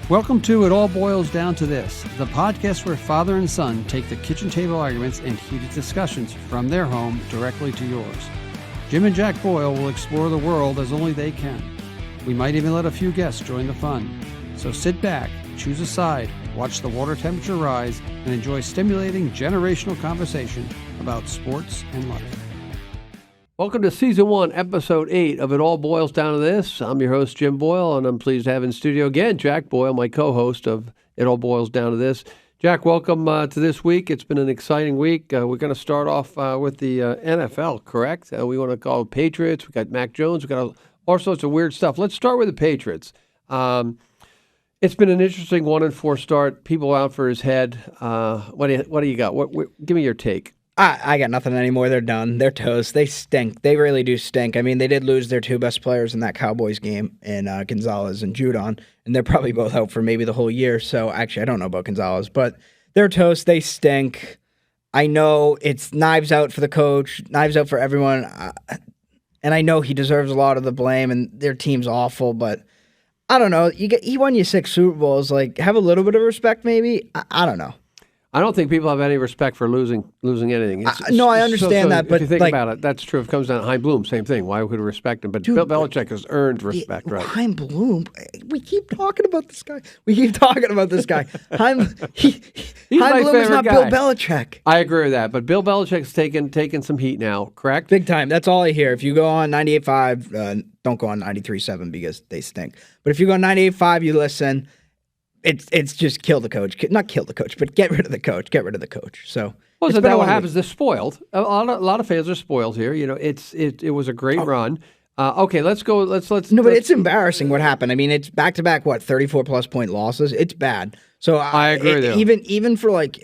Welcome to It All Boils Down to This, the podcast where father and son take the kitchen table arguments and heated discussions from their home directly to yours. Jim and Jack Boyle will explore the world as only they can. We might even let a few guests join the fun. So sit back, choose a side, watch the water temperature rise, and enjoy stimulating generational conversation about sports and life. Welcome to Season 1, Episode 8 of It All Boils Down to This. I'm your host, Jim Boyle, and I'm pleased to have in studio again Jack Boyle, my co-host of It All Boils Down to This. Jack, welcome to this week. It's been an exciting week. We're going to start off with the NFL, correct? We want to call it Patriots. We got Mac Jones. We got all sorts of weird stuff. Let's start with the Patriots. It's been an interesting 1-4 start. People out for his head. What do you got? Give me your take. I got nothing anymore. They're done. They're toast. They stink. They really do stink. I mean, they did lose their two best players in that Cowboys game, in Gonzalez and Judon, and they're probably both out for maybe the whole year. So, actually, I don't know about Gonzalez, but they're toast. They stink. I know it's knives out for the coach, knives out for everyone, and I know he deserves a lot of the blame, and their team's awful, but I don't know. He won you 6 Super Bowls. Like, have a little bit of respect, maybe. I don't know. I don't think people have any respect for losing anything. No, I understand that, but if you think about it, that's true. If it comes down to Chaim Bloom, same thing. Why would we respect him? But Bill Belichick has earned respect, right? Chaim Bloom, we keep talking about this guy. Chaim Bloom is not guy. Bill Belichick. I agree with that, but Bill Belichick's taken some heat now, correct? Big time. That's all I hear. If you go on 98.5, don't go on 93.7 because they stink. But if you go on 98.5, you listen. It's just kill the coach. Not kill the coach, but get rid of the coach. Get rid of the coach. So, well, so that what happens? They're spoiled. A lot of fans are spoiled here. You know, it was a great run. Okay, let's go. Let's. No, but it's embarrassing what happened. I mean, it's back to back. 34+ point losses. It's bad. So I agree. Even for like,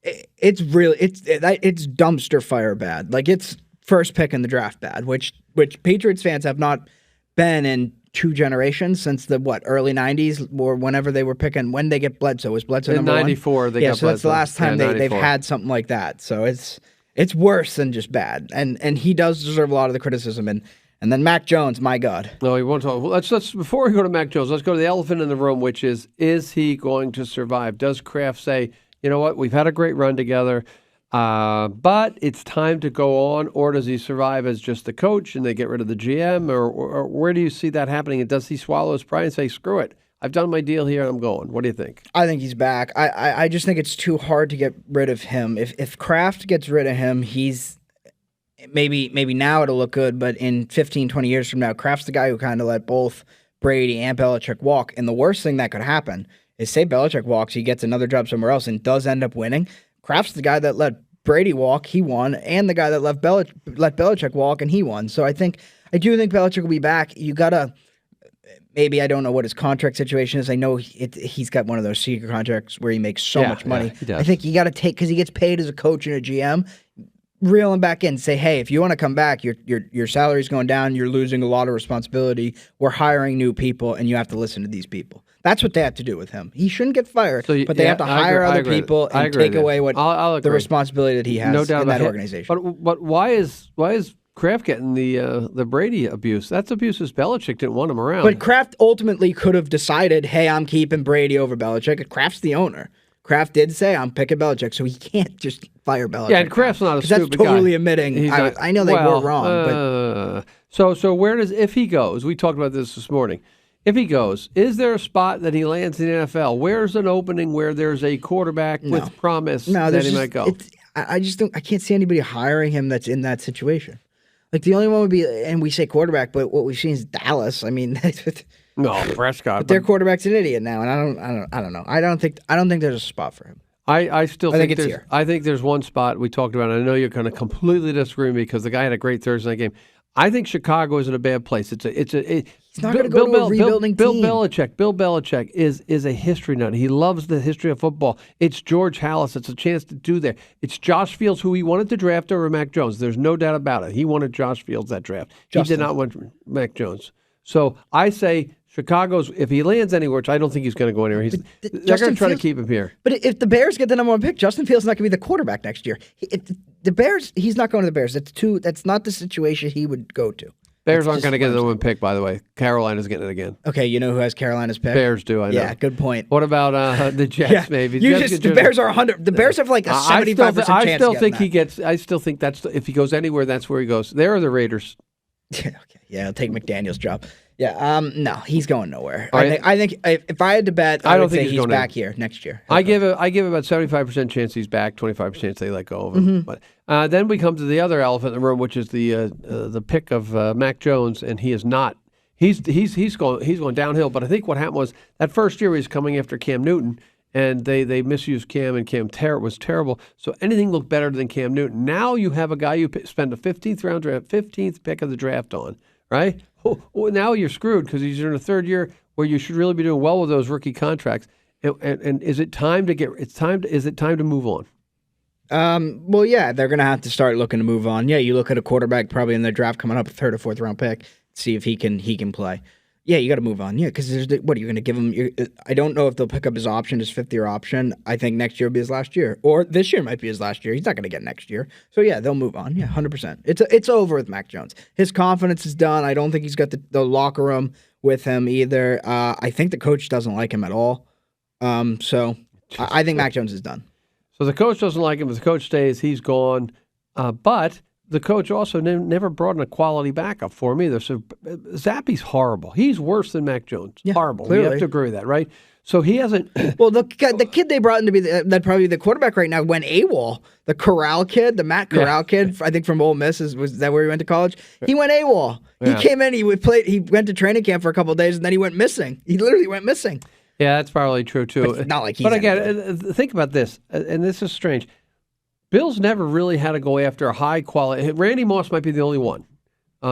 it's dumpster fire bad. Like it's first pick in the draft bad, which Patriots fans have not been in 2 generations since the early 90s or whenever they were picking when they get Bledsoe. Was Bledsoe number 1? In 94 they got Bledsoe. So that's the last time they've had something like that. So it's worse than just bad. And he does deserve a lot of the criticism. And then Mac Jones, my God. No, he won't talk. Let's before we go to Mac Jones, let's go to the elephant in the room, which is he going to survive? Does Kraft say, you know what, we've had a great run together, but it's time to go on, or does he survive as just the coach and they get rid of the GM, or where do you see that happening? And does he swallow his pride and say, screw it, I've done my deal here, I'm going? What do you think? I think he's back. I just think it's too hard to get rid of him. If Kraft gets rid of him, he's maybe now it'll look good, but in 15, 20 years from now, Kraft's the guy who kind of let both Brady and Belichick walk. And the worst thing that could happen is, say Belichick walks, he gets another job somewhere else and does end up winning. Kraft's the guy that let Brady walk, he won, and the guy that let Belichick walk, and he won. So I do think Belichick will be back. You gotta, maybe I don't know what his contract situation is. I know he's got one of those secret contracts where he makes so much money. He does. I think you got to take, because he gets paid as a coach and a GM, reel him back in. Say, hey, if you want to come back, your salary's going down. You're losing a lot of responsibility. We're hiring new people, and you have to listen to these people. That's what they have to do with him. He shouldn't get fired, but they have to hire other people and take away the responsibility that he has in that organization. But why is Kraft getting the Brady abuse? That's abuse as Belichick didn't want him around. But Kraft ultimately could have decided, hey, I'm keeping Brady over Belichick. Kraft's the owner. Kraft did say, I'm picking Belichick, so he can't just fire Belichick. Yeah, and Kraft's not a stupid guy. That's totally admitting. I know they were wrong. But So where if he goes, we talked about this morning, if he goes, is there a spot that he lands in the NFL? Where's an opening where there's a quarterback with promise that he might go? I just don't. I can't see anybody hiring him that's in that situation. Like the only one would be, and we say quarterback, but what we've seen is Dallas. I mean, no, Prescott. But their quarterback's an idiot now, and I don't know. I don't think there's a spot for him. I think it's here. I think there's one spot we talked about. And I know you're going to completely disagree with me because the guy had a great Thursday night game. I think Chicago is in a bad place. He's not going to go to a rebuilding team. Bill Belichick is a history nut. He loves the history of football. It's George Halas. It's a chance to do there. It's Josh Fields, who he wanted to draft over Mac Jones. There's no doubt about it. He wanted Josh Fields that draft. He did not want Mac Jones. So I say Chicago's, if he lands anywhere, which I don't think he's going to go anywhere, they're going to try to keep him here. But if the Bears get the number 1 pick, Justin Fields is not going to be the quarterback next year. The Bears, he's not going to the Bears. That's not the situation he would go to. Bears aren't going to get the number one pick, by the way. Carolina's getting it again. Okay, you know who has Carolina's pick? Bears do, I know. Yeah, good point. What about the Jets, maybe? The Bears are 100. The Bears have like a 75% chance. I still think he gets. I still think that's if he goes anywhere, that's where he goes. There are the Raiders. Okay. Yeah, I'll take McDaniel's job. Yeah. No, he's going nowhere. Right. I think if I had to bet, I don't think he's back here next year. I give about 75% chance he's back, 25% chance they let go of him. But then we come to the other elephant in the room, which is the pick of Mac Jones, and he is not. He's going downhill. But I think what happened was that first year he was coming after Cam Newton, and they misused Cam, and Cam was terrible. So anything looked better than Cam Newton. Now you have a guy you spend a 15th pick of the draft on, right? Well, now you're screwed because he's in the third year where you should really be doing well with those rookie contracts. And is it time to is it time to move on? Well, yeah, they're going to have to start looking to move on. Yeah, you look at a quarterback probably in the draft coming up, a third or fourth round pick, see if he can play. Yeah, you got to move on. Yeah, because what are you going to give him? I don't know if they'll pick up his option, his fifth-year option. I think next year will be his last year, or this year might be his last year. He's not going to get next year. So yeah, they'll move on. Yeah, 100%. It's over with Mac Jones. His confidence is done. I don't think he's got the locker room with him either. I think the coach doesn't like him at all. So I think Mac Jones is done. So the coach doesn't like him. If the coach stays, he's gone. But the coach also never brought in a quality backup for him either. So Zappi's horrible. He's worse than Mac Jones. Yeah, horrible. Clearly. You have to agree with that, right? So he hasn't. Well, the kid they brought in to be that probably the quarterback right now went AWOL. The Corral kid, the Matt Corral kid, I think from Ole Miss, was that where he went to college? He went AWOL. Yeah. He came in, he went to training camp for a couple of days, and then he went missing. He literally went missing. Yeah, that's probably true too. But not like he's. But again, think about this, and this is strange. Bill's never really had to go after a high quality. Randy Moss might be the only one.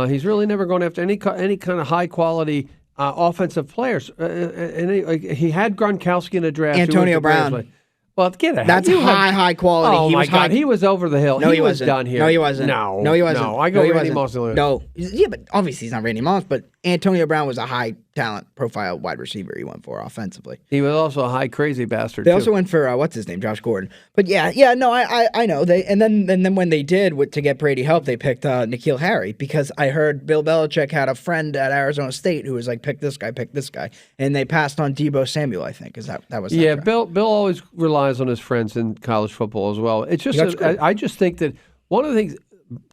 He's really never gone after any kind of high quality offensive players. And he had Gronkowski in the draft. Antonio Brown. Well, get it. That's high quality. Oh, my God. He was over the hill. No, he was wasn't. done here. No, he wasn't. No, he wasn't. No, I go Randy Moss. No. Yeah, but obviously he's not Randy Moss, but Antonio Brown was a high talent profile wide receiver he went for offensively. He was also a high crazy bastard, They also went for, what's his name, Josh Gordon. But yeah, no, I know. And then when they did, to get Brady help, they picked N'Keal Harry, because I heard Bill Belichick had a friend at Arizona State who was like, pick this guy. And they passed on Deebo Samuel, I think. That was Yeah, Bill always relies on his friends in college football as well. It's just, I just think that one of the things,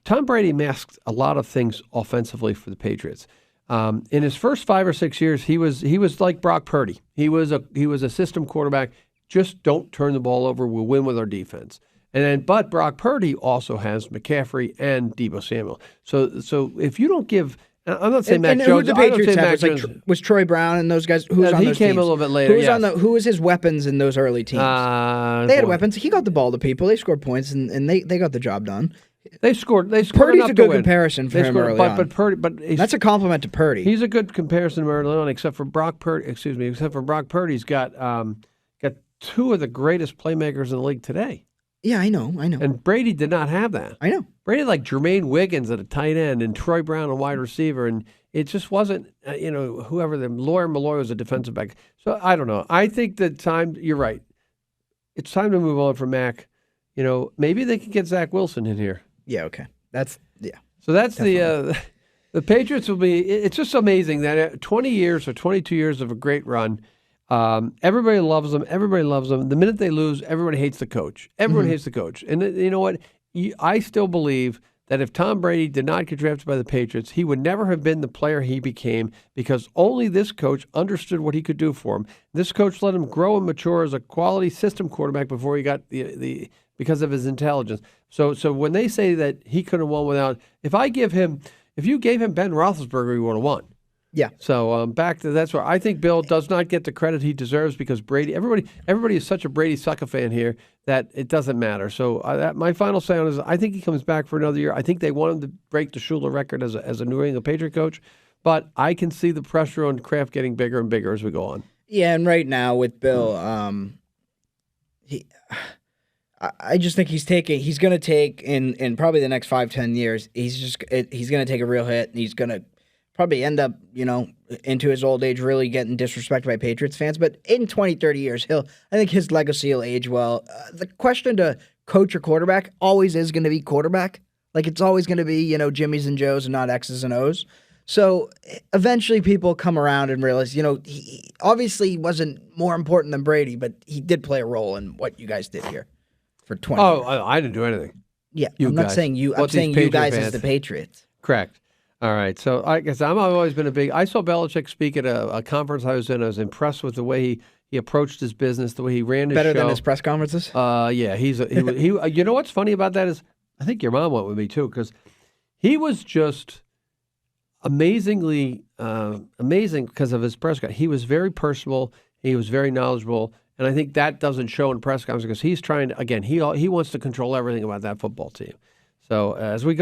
Tom Brady masked a lot of things offensively for the Patriots. In his first 5 or 6 years, he was like Brock Purdy. He was a system quarterback. Just don't turn the ball over. We'll win with our defense. But Brock Purdy also has McCaffrey and Deebo Samuel. So if you don't give, I'm not saying Mac Jones. Who the Patriots had was Troy Brown and those guys. Who was on those teams? He came a little bit later. Who was his weapons in those early teams? They had weapons. He got the ball to people. They scored points, and they got the job done. They scored. Purdy's a good comparison for him early on. But Purdy, that's a compliment to Purdy. He's a good comparison early on, except for Brock Purdy. Except for Brock Purdy's got two of the greatest playmakers in the league today. Yeah, I know. And Brady did not have that. I know. Brady had like Jermaine Wiggins at a tight end and Troy Brown a wide receiver, and it just wasn't. Whoever Malloy was a defensive back. So I don't know. I think that you're right. It's time to move on from Mac. Maybe they can get Zach Wilson in here. Yeah, okay. So that's definitely. The Patriots will be. It's just amazing that 20 years or 22 years of a great run. Everybody loves them. The minute they lose, everybody hates the coach. Everyone hates the coach. And you know what? I still believe that if Tom Brady did not get drafted by the Patriots, he would never have been the player he became, because only this coach understood what he could do for him. This coach let him grow and mature as a quality system quarterback before he got because of his intelligence. So when they say that he could have won without, if you gave him Ben Roethlisberger, he would have won. Yeah. So back to that's where I think Bill does not get the credit he deserves, because Brady. Everybody is such a Brady sucker fan here that it doesn't matter. So my final say on is I think he comes back for another year. I think they want him to break the Shula record as a New England Patriot coach, but I can see the pressure on Kraft getting bigger and bigger as we go on. Yeah, and right now with Bill, I just think he's going to take in probably the next 5-10 years. He's going to take a real hit, and he's going to probably end up, into his old age really getting disrespected by Patriots fans. But in 20, 30 years, I think his legacy will age well. The question to coach or quarterback always is going to be quarterback. Like, it's always going to be, Jimmys and Joes and not X's and O's. So eventually people come around and realize, he obviously wasn't more important than Brady, but he did play a role in what you guys did here for 20 years. I didn't do anything. Yeah, You I'm not guys. saying you. I'm What, saying these you guys Patriot as the fans? Patriots. Correct. All right. So I guess I've always been I saw Belichick speak at a conference I was in. I was impressed with the way he approached his business, the way he ran his Better show. than his press conferences? Yeah, he you know what's funny about that is I think your mom went with me too because he was just amazing because of his press conference. He was very personable. He was very knowledgeable, and I think that doesn't show in press conferences because he's trying to again he wants to control everything about that football team. So as we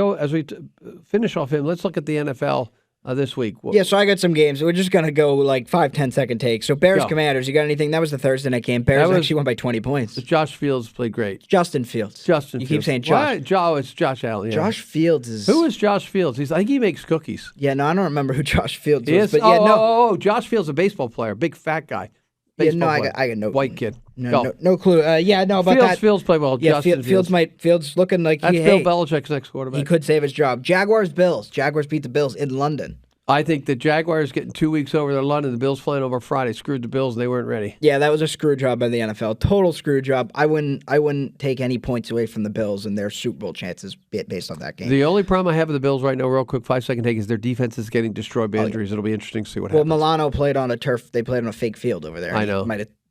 finish off him, let's look at the NFL this week. Yeah, so I got some games. We're just going to go like 5-10 second takes. So Bears Commanders, you got anything? That was the Thursday night game. Bears actually won by 20 points. Josh Fields played great. Justin Fields. You keep saying Josh. It's Josh Allen. Yeah. Josh Fields is... Who is Josh Fields? I think he makes cookies. Yeah, no, I don't remember who Josh Fields He is. is? But yeah, Josh Fields, a baseball player, big fat guy. Yeah, no, Baseball I got no... White kid. No clue. About that. Fields play well. Yeah, Justin Fields looking like That's Bill Belichick's next quarterback. he could save his job. Jaguars beat the Bills in London. I think the Jaguars getting 2 weeks over their London. The Bills flying over Friday screwed the Bills and they weren't ready. Yeah, that was a screw job by the NFL. Total screw job. I wouldn't take any points away from the Bills and their Super Bowl chances based on that game. The only problem I have with the Bills right now, real quick, 5-second take, is their defense is getting destroyed by injuries. It'll be interesting to see what happens. Well, Milano played on a turf. They played on a fake field over there. I know.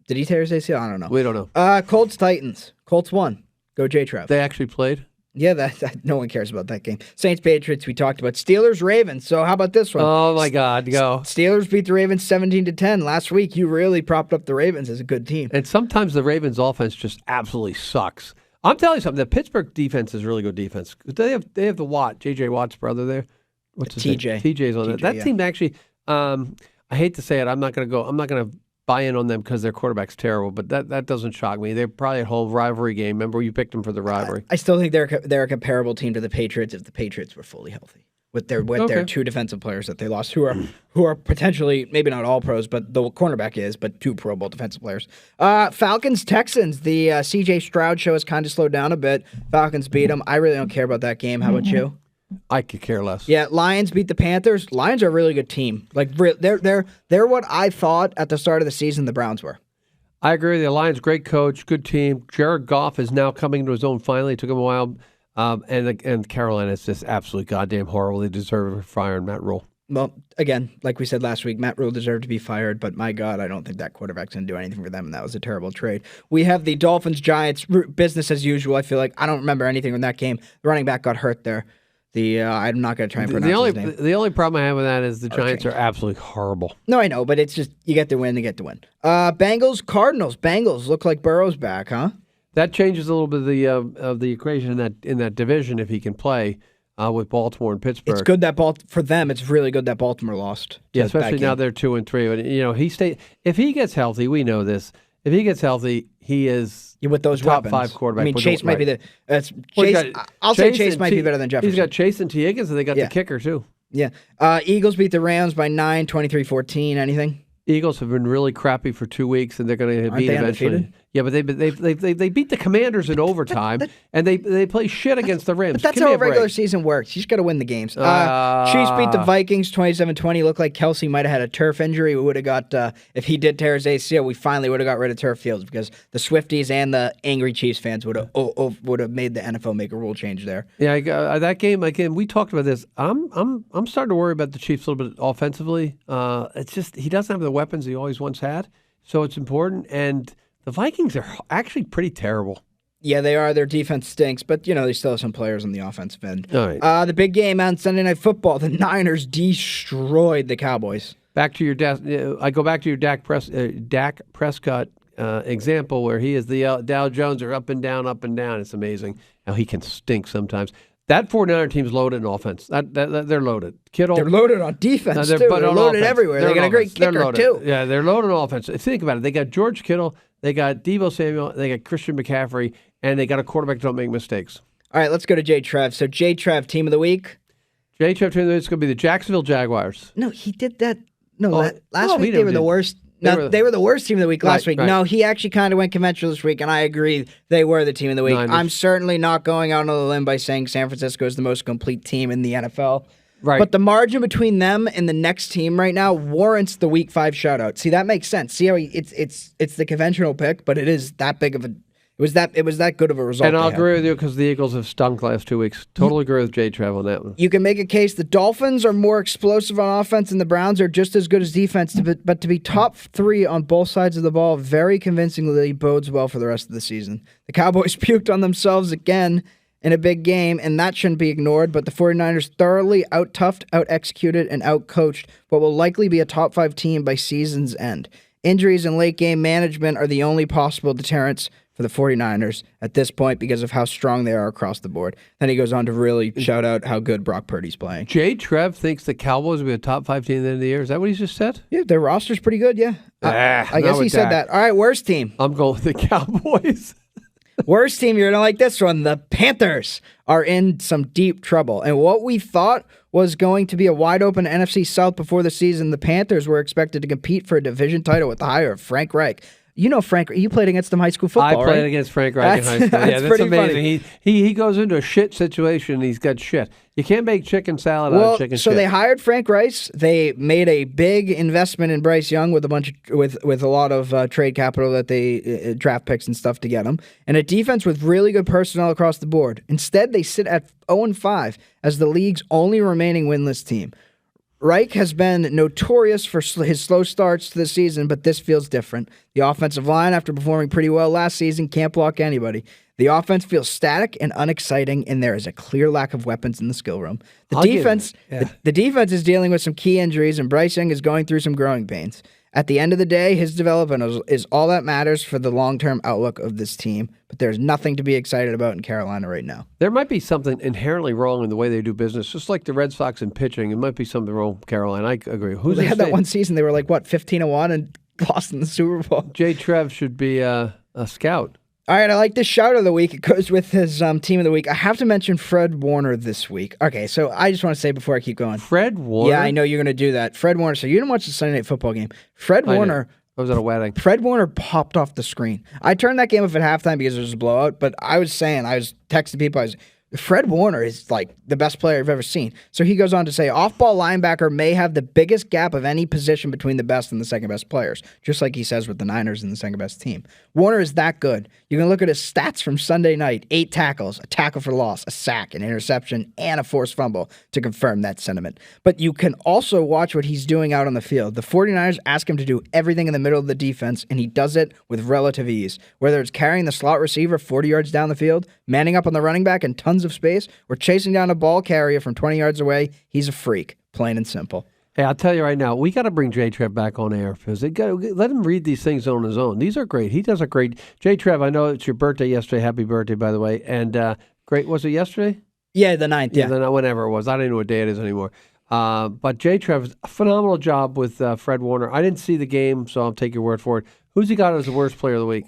Did he tear his ACL? I don't know. We don't know. Colts Titans. Colts won. Go J-Trav. They actually played? Yeah, that no one cares about that game. Saints Patriots we talked about. Steelers Ravens. So how about this one? Oh my God, go. Steelers beat the Ravens 17-10 last week. You really propped up the Ravens as a good team. And sometimes the Ravens offense just absolutely sucks. I'm telling you something. The Pittsburgh defense is really good defense. They have the Watt, J.J. Watt's brother there. What's his name? TJ's on it. That team actually. I hate to say it. I'm not going to buy in on them because their quarterback's terrible, but that doesn't shock me. They're probably a whole rivalry game. Remember, you picked them for the rivalry. I still think they're a comparable team to the Patriots if the Patriots were fully healthy. With their two defensive players that they lost, who are potentially maybe not all pros, but the cornerback is, but two Pro Bowl defensive players. Falcons Texans. The C.J. Stroud show has kind of slowed down a bit. Falcons beat them. I really don't care about that game. How about you? I could care less. Yeah, Lions beat the Panthers. Lions are a really good team. Like they're what I thought at the start of the season the Browns were. I agree. The Lions, great coach, good team. Jared Goff is now coming to his own. Finally, it took him a while. And Carolina is just absolutely goddamn horrible. They deserve firing Matt Rule. Well, again, like we said last week, Matt Rule deserved to be fired, but my God, I don't think that quarterback's going to do anything for them, and that was a terrible trade. We have the Dolphins-Giants, business as usual. I feel like I don't remember anything from that game. The running back got hurt there. I'm not going to try and pronounce his name. The only problem I have with that is the Giants are absolutely horrible. No, I know, but it's just you get the win, they get the win. Bengals-Cardinals. Bengals look like Burrow's back, huh? That changes a little bit of the equation in that division if he can play with Baltimore and Pittsburgh. It's good that for them. It's really good that Baltimore lost. Yeah, especially now they're 2-3. But if he gets healthy, we know this. If he gets healthy, he is with those top weapons. 5 quarterback. I mean, Chase might be the Chase. I'll say Chase might be better than Jefferson. He's got Chase and T. Higgins, and they got the kicker too. Yeah. Eagles beat the Rams by 9, 23-14. Anything? Eagles have been really crappy for 2 weeks, and they're going to beat eventually. Undefeated? Yeah, but they beat the Commanders in overtime, and they play shit against the Rams. But that's how a regular season works. You just got to win the games. Chiefs beat the Vikings 27-20. Looked like Kelsey might have had a turf injury. We would have got if he did tear his ACL, we finally would have got rid of turf fields because the Swifties and the angry Chiefs fans would have made the NFL make a rule change there. Yeah, that game again. We talked about this. I'm starting to worry about the Chiefs a little bit offensively. It's just he doesn't have the weapons he always once had, so it's important and. The Vikings are actually pretty terrible. Yeah, they are. Their defense stinks, but, they still have some players on the offensive end. All right. The big game on Sunday Night Football, the Niners destroyed the Cowboys. Back to your I go back to your Dak Prescott example where he is the Dow Jones are up and down. It's amazing how he can stink sometimes. That 49er team's loaded in offense. They're loaded. Kittle. They're loaded on defense, too. They're loaded everywhere. They got a great kicker, too. Yeah, they're loaded on offense. Think about it. They got George Kittle. They got Deebo Samuel. They got Christian McCaffrey. And they got a quarterback that don't make mistakes. All right, let's go to J-Trev. So, J-Trev, team of the week? J-Trev, team of the week is going to be the Jacksonville Jaguars. No, he did that. No, last week they were the worst. They were the worst team of the week last week. Right. No, he actually kind of went conventional this week, and I agree they were the team of the week. I'm certainly not going out on a limb by saying San Francisco is the most complete team in the NFL. Right. But the margin between them and the next team right now warrants the Week 5 shoutout. See, that makes sense. See how it's the conventional pick, but it is that big of a. It was that good of a result. And I'll agree with you because the Eagles have stunk last 2 weeks. Totally agree with Jay Trev on that one. You can make a case the Dolphins are more explosive on offense and the Browns are just as good as defense, but to be top 3 on both sides of the ball very convincingly bodes well for the rest of the season. The Cowboys puked on themselves again in a big game, and that shouldn't be ignored, but the 49ers thoroughly out-toughed, out-executed, and out-coached what will likely be a top 5 team by season's end. Injuries and late-game management are the only possible deterrents for the 49ers at this point because of how strong they are across the board. Then he goes on to really shout out how good Brock Purdy's playing. Jay Trev thinks the Cowboys will be a top 5 team at the end of the year. Is that what he just said? Yeah, their roster's pretty good, yeah. I guess he said that. All right, worst team. I'm going with the Cowboys. Worst team, you're going to like this one. The Panthers are in some deep trouble. And what we thought was going to be a wide-open NFC South before the season, the Panthers were expected to compete for a division title with the hire of Frank Reich. You know Frank. You played against him in high school football, I played right? against Frank Reich in high school. That's That's pretty amazing. He goes into a shit situation and he's got shit. You can't make chicken salad out of chicken shit. So they hired Frank Reich. They made a big investment in Bryce Young with a lot of trade capital that they draft picks and stuff to get him, and a defense with really good personnel across the board. Instead, they sit at 0-5 as the league's only remaining winless team. Reich has been notorious for his slow starts to the season, but this feels different. The offensive line, after performing pretty well last season, can't block anybody. The offense feels static and unexciting, and there is a clear lack of weapons in the skill room. The defense is dealing with some key injuries, and Bryce Young is going through some growing pains. At the end of the day, his development is all that matters for the long-term outlook of this team, but there's nothing to be excited about in Carolina right now. There might be something inherently wrong in the way they do business, just like the Red Sox in pitching. It might be something wrong with Carolina. I agree. They had that one season. They were like, 15-1 and lost in the Super Bowl. Jay Trev should be a scout. All right, I like this shout of the week. It goes with his team of the week. I have to mention Fred Warner this week. Okay, so I just want to say before I keep going. Fred Warner? Yeah, I know you're going to do that. Fred Warner. So you didn't watch the Sunday Night Football game. Fred Warner. I was at a wedding. Fred Warner popped off the screen. I turned that game off at halftime because it was a blowout, but I was texting people, Fred Warner is like the best player I've ever seen. So he goes on to say, off-ball linebacker may have the biggest gap of any position between the best and the second-best players, just like he says with the Niners and the second-best team. Warner is that good. You can look at his stats from Sunday night, 8 tackles, a tackle for loss, a sack, an interception, and a forced fumble to confirm that sentiment. But you can also watch what he's doing out on the field. The 49ers ask him to do everything in the middle of the defense, and he does it with relative ease. Whether it's carrying the slot receiver 40 yards down the field, manning up on the running back in tons of space, or chasing down a ball carrier from 20 yards away, he's a freak, plain and simple. Hey, I'll tell you right now, we got to bring Jay Trev back on air because let him read these things on his own. These are great. He does a great. Jay Trev, I know it's your birthday yesterday. Happy birthday, by the way. And great. Was it yesterday? Yeah, the 9th. Yeah, whenever it was. I don't know what day it is anymore. But Jay Trev, a phenomenal job with Fred Warner. I didn't see the game, so I'll take your word for it. Who's he got as the worst player of the week?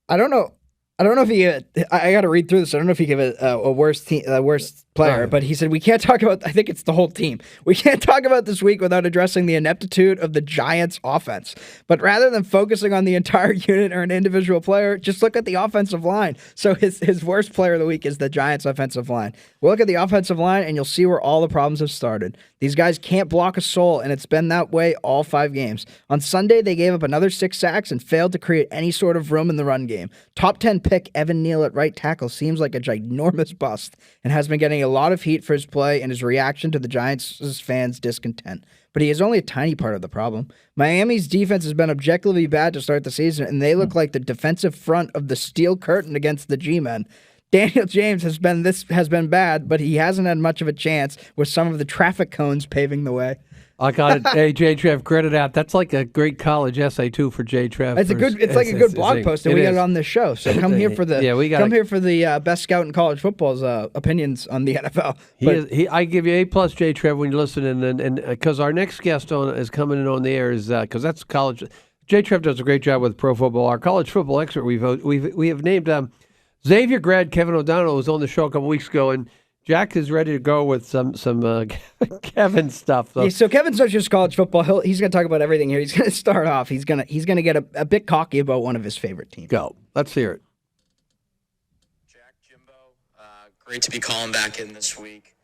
I don't know. If he. I got to read through this. I don't know if he gave a worst player, but he said we can't talk about. I think it's the whole team. We can't talk about this week without addressing the ineptitude of the Giants' offense. But rather than focusing on the entire unit or an individual player, just look at the offensive line. So his worst player of the week is the Giants' offensive line. We'll look at the offensive line, and you'll see where all the problems have started. These guys can't block a soul, and it's been that way all 5 games. On Sunday, they gave up another 6 sacks and failed to create any sort of room in the run game. Top 10 pick Evan Neal at right tackle seems like a ginormous bust and has been getting a lot of heat for his play and his reaction to the Giants' fans' discontent. But he is only a tiny part of the problem. Miami's defense has been objectively bad to start the season, and they look like the defensive front of the steel curtain against the G-men. Daniel James has been bad, but he hasn't had much of a chance with some of the traffic cones paving the way. I got it. Hey, Jay Trev, credit out. That's like a great college essay too for Jay Trev. It's like a good blog post, and we got it on this show. So come here for the best scout in college football's opinions on the NFL. I give you A+ Jay Trev when you listen, and because our next guest is coming in on the air is because that's college. Jay Trev does a great job with pro football. Our college football expert we have named Xavier grad Kevin O'Donnell was on the show a couple weeks ago, and Jack is ready to go with some Kevin stuff. So. Yeah, so Kevin's not just college football. He's going to talk about everything here. He's going to start off. He's going to get a bit cocky about one of his favorite teams. Go. Let's hear it. Jack, Jimbo, great to be calling back in this week.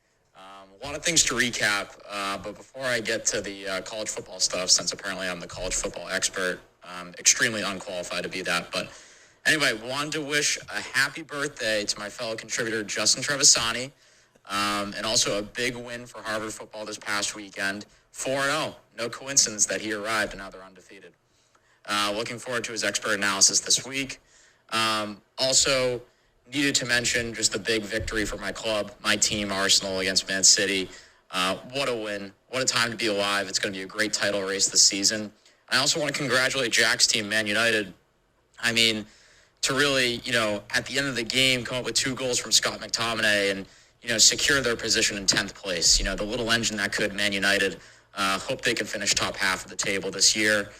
A lot of things to recap, but before I get to the college football stuff, since apparently I'm the college football expert, I'm extremely unqualified to be that. But anyway, wanted to wish a happy birthday to my fellow contributor, Justin Trevisani, and also a big win for Harvard football this past weekend. 4-0. No coincidence that he arrived and now they're undefeated. Looking forward to his expert analysis this week. Also, needed to mention just the big victory for my club, my team, Arsenal, against Man City. What a win. What a time to be alive. It's going to be a great title race this season. I also want to congratulate Jack's team, Man United. I mean, to really, at the end of the game, come up with 2 goals from Scott McTominay and, secure their position in 10th place. The little engine that could Man United. Hope they can finish top half of the table this year.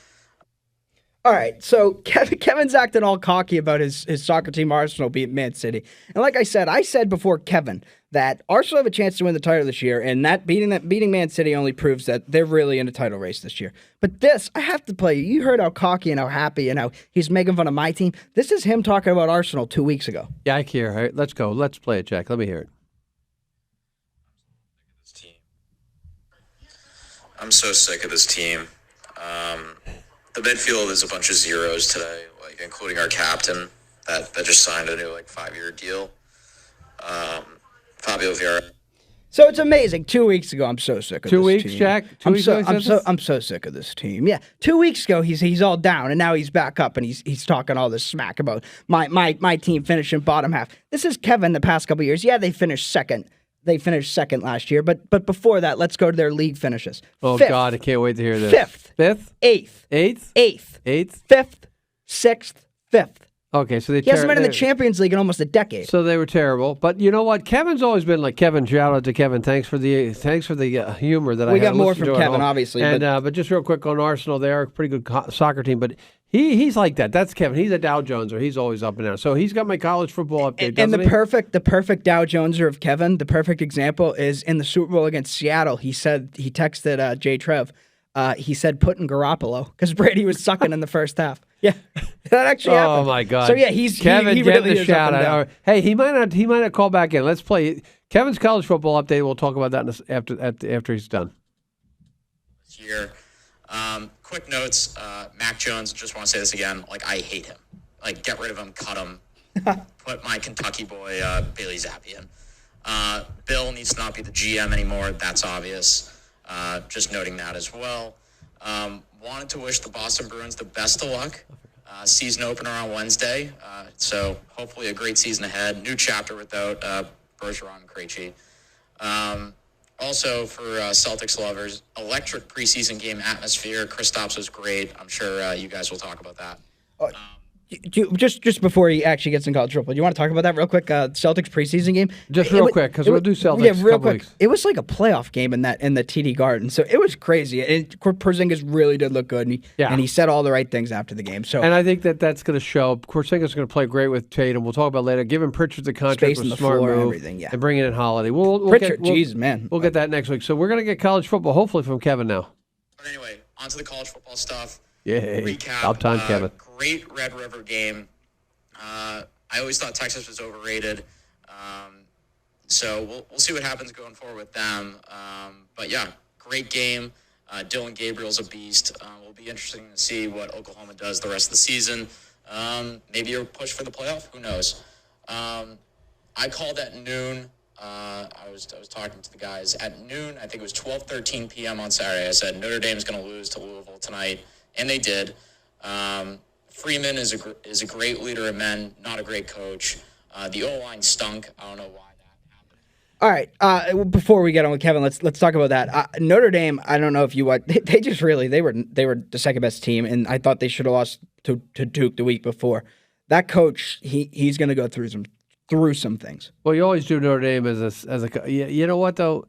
All right, so Kevin's acting all cocky about his soccer team Arsenal beating Man City. And like I said before Kevin that Arsenal have a chance to win the title this year, and that beating Man City only proves that they're really in a title race this year. But this, I have to play you. You heard how cocky and how happy and how he's making fun of my team. This is him talking about Arsenal 2 weeks ago. Yeah, I hear. All right, let's go. Let's play it, Jack. Let me hear it. I'm so sick of this team. The midfield is a bunch of zeros today, including our captain that just signed a new 5-year deal. Fabio Vieira. So it's amazing. 2 weeks ago, I'm so sick of 2 this weeks, team. Jack? I'm so sick of this team. Yeah, 2 weeks ago he's all down, and now he's back up, and he's talking all this smack about my team finishing bottom half. This is Kevin. The past couple of years, yeah, they finished second. They finished second last year, but before that, let's go to their league finishes. Oh, Fifth, God, I can't wait to hear this. Fifth? Eighth? Eighth? Eighth? Fifth? Sixth? Fifth. Okay, so He hasn't been in the Champions League in almost a decade. So they were terrible. But you know what? Kevin's always been like Kevin. Shout out to Kevin. Thanks for the humor that we I had got more listened from to at Kevin, home. obviously. And but just real quick on Arsenal, they are a pretty good soccer team. But he's like that. That's Kevin. He's a Dow Joneser. He's always up and down. So he's got my college football update. And the he? perfect Dow Joneser of Kevin, the perfect example is in the Super Bowl against Seattle. He texted Jay Trev. He said put in Garoppolo because Brady was sucking in the first half. Yeah, that actually happened. Oh my God! So yeah, Kevin. He get really the is shout up and out. down. Hey, he might not call back in. Let's play Kevin's college football update. We'll talk about that after he's done. This year, quick notes. Mac Jones. Just want to say this again. I hate him. Get rid of him. Cut him. Put my Kentucky boy Bailey Zappi in. Bill needs to not be the GM anymore. That's obvious. Just noting that as well. Wanted to wish the Boston Bruins the best of luck. Season opener on Wednesday. So hopefully a great season ahead. New chapter without Bergeron and Krejci. Also for Celtics lovers, electric preseason game atmosphere. Kristaps was great. I'm sure you guys will talk about that. Just before he actually gets in college football, do you want to talk about that real quick? Celtics preseason game, just real quick because we'll do Celtics. Yeah, real quick. Weeks. It was like a playoff game in the TD Garden, so it was crazy. And Porzingis really did look good, and he said all the right things after the game. So, and I think that's going to show. Porzingis is going to play great with Tatum. We'll talk about later. Giving Pritchard the contract was a smart move, everything, yeah. And bringing in Holiday. Pritchard, man, we'll get that next week. So we're going to get college football, hopefully from Kevin now. But anyway, on to the college football stuff. Yeah, recap. About time, Kevin. Great Red River game. I always thought Texas was overrated. So we'll see what happens going forward with them. But yeah, great game. Dylan Gabriel's a beast. Will be interesting to see what Oklahoma does the rest of the season. Maybe a push for the playoff. Who knows? I called at noon. I was talking to the guys at noon. I think it was 12:13 p.m. on Saturday. I said Notre Dame's going to lose to Louisville tonight, and they did. Freeman is a great leader of men, not a great coach. The O-line stunk. I don't know why that happened. All right. Before we get on with Kevin, let's talk about that. Notre Dame. I don't know if you watched. They just really they were the second best team, and I thought they should have lost to Duke the week before. That coach, he's going to go through some things. Well, you always do Notre Dame as a. You know what though.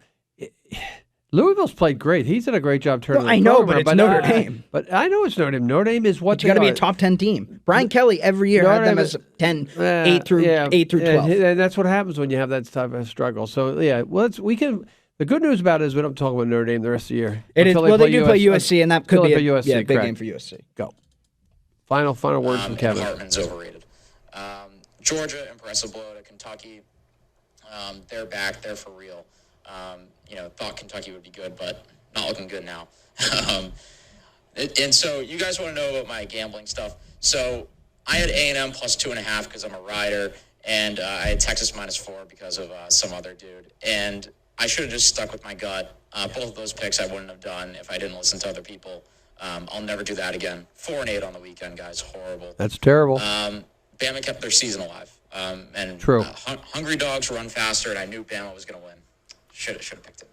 Louisville's played great. He's done a great job turning. I know, but it's Notre Dame. But I know it's Notre Dame. Notre Dame is what you got to be a top 10 team. Brian Kelly every year had them as 8 through 12. And that's what happens when you have that type of struggle. So yeah, we can. The good news about it is we don't talk about Notre Dame the rest of the year. It is. Well, they do play USC, and that could be a big game for USC. Go. Final words from Kevin. Hartman's overrated. Georgia, impressive blow to Kentucky. They're back. They're for real. Thought Kentucky would be good, but not looking good now. And so you guys want to know about my gambling stuff. So I had A&M plus 2.5 because I'm a rider, and I had Texas -4 because of some other dude. And I should have just stuck with my gut. Both of those picks I wouldn't have done if I didn't listen to other people. I'll never do that again. 4-8 on the weekend, guys. Horrible. That's terrible. Bama kept their season alive. And True. Hungry dogs run faster, and I knew Bama was going to win. Should have picked it.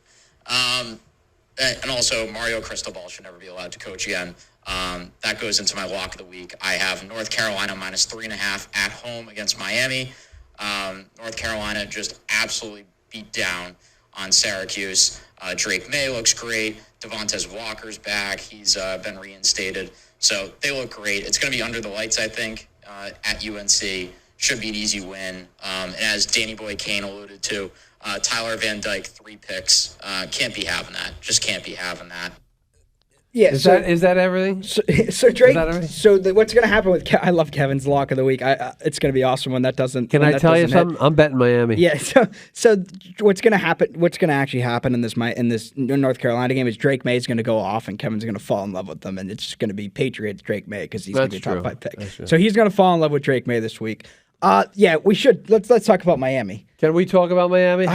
And also, Mario Cristobal should never be allowed to coach again. That goes into my lock of the week. I have North Carolina -3.5 at home against Miami. North Carolina just absolutely beat down on Syracuse. Drake May looks great. Devontae Walker's back. He's been reinstated. So they look great. It's going to be under the lights, I think, at UNC. Should be an easy win. And as Danny Boy Kane alluded to, Tyler Van Dyke, 3 picks. Can't be having that. Just can't be having that. Yeah, Is that everything? So Drake. What's going to happen with? I love Kevin's lock of the week. It's going to be awesome when that doesn't. Can I tell you something? I'm betting Miami. Yeah. So what's going to happen? What's going to actually happen in this North Carolina game is Drake May is going to go off and Kevin's going to fall in love with them, and it's going to be Patriots Drake May because he's going to be a top 5 pick. So he's going to fall in love with Drake May this week. Yeah, we should. Let's talk about Miami. Can we talk about Miami?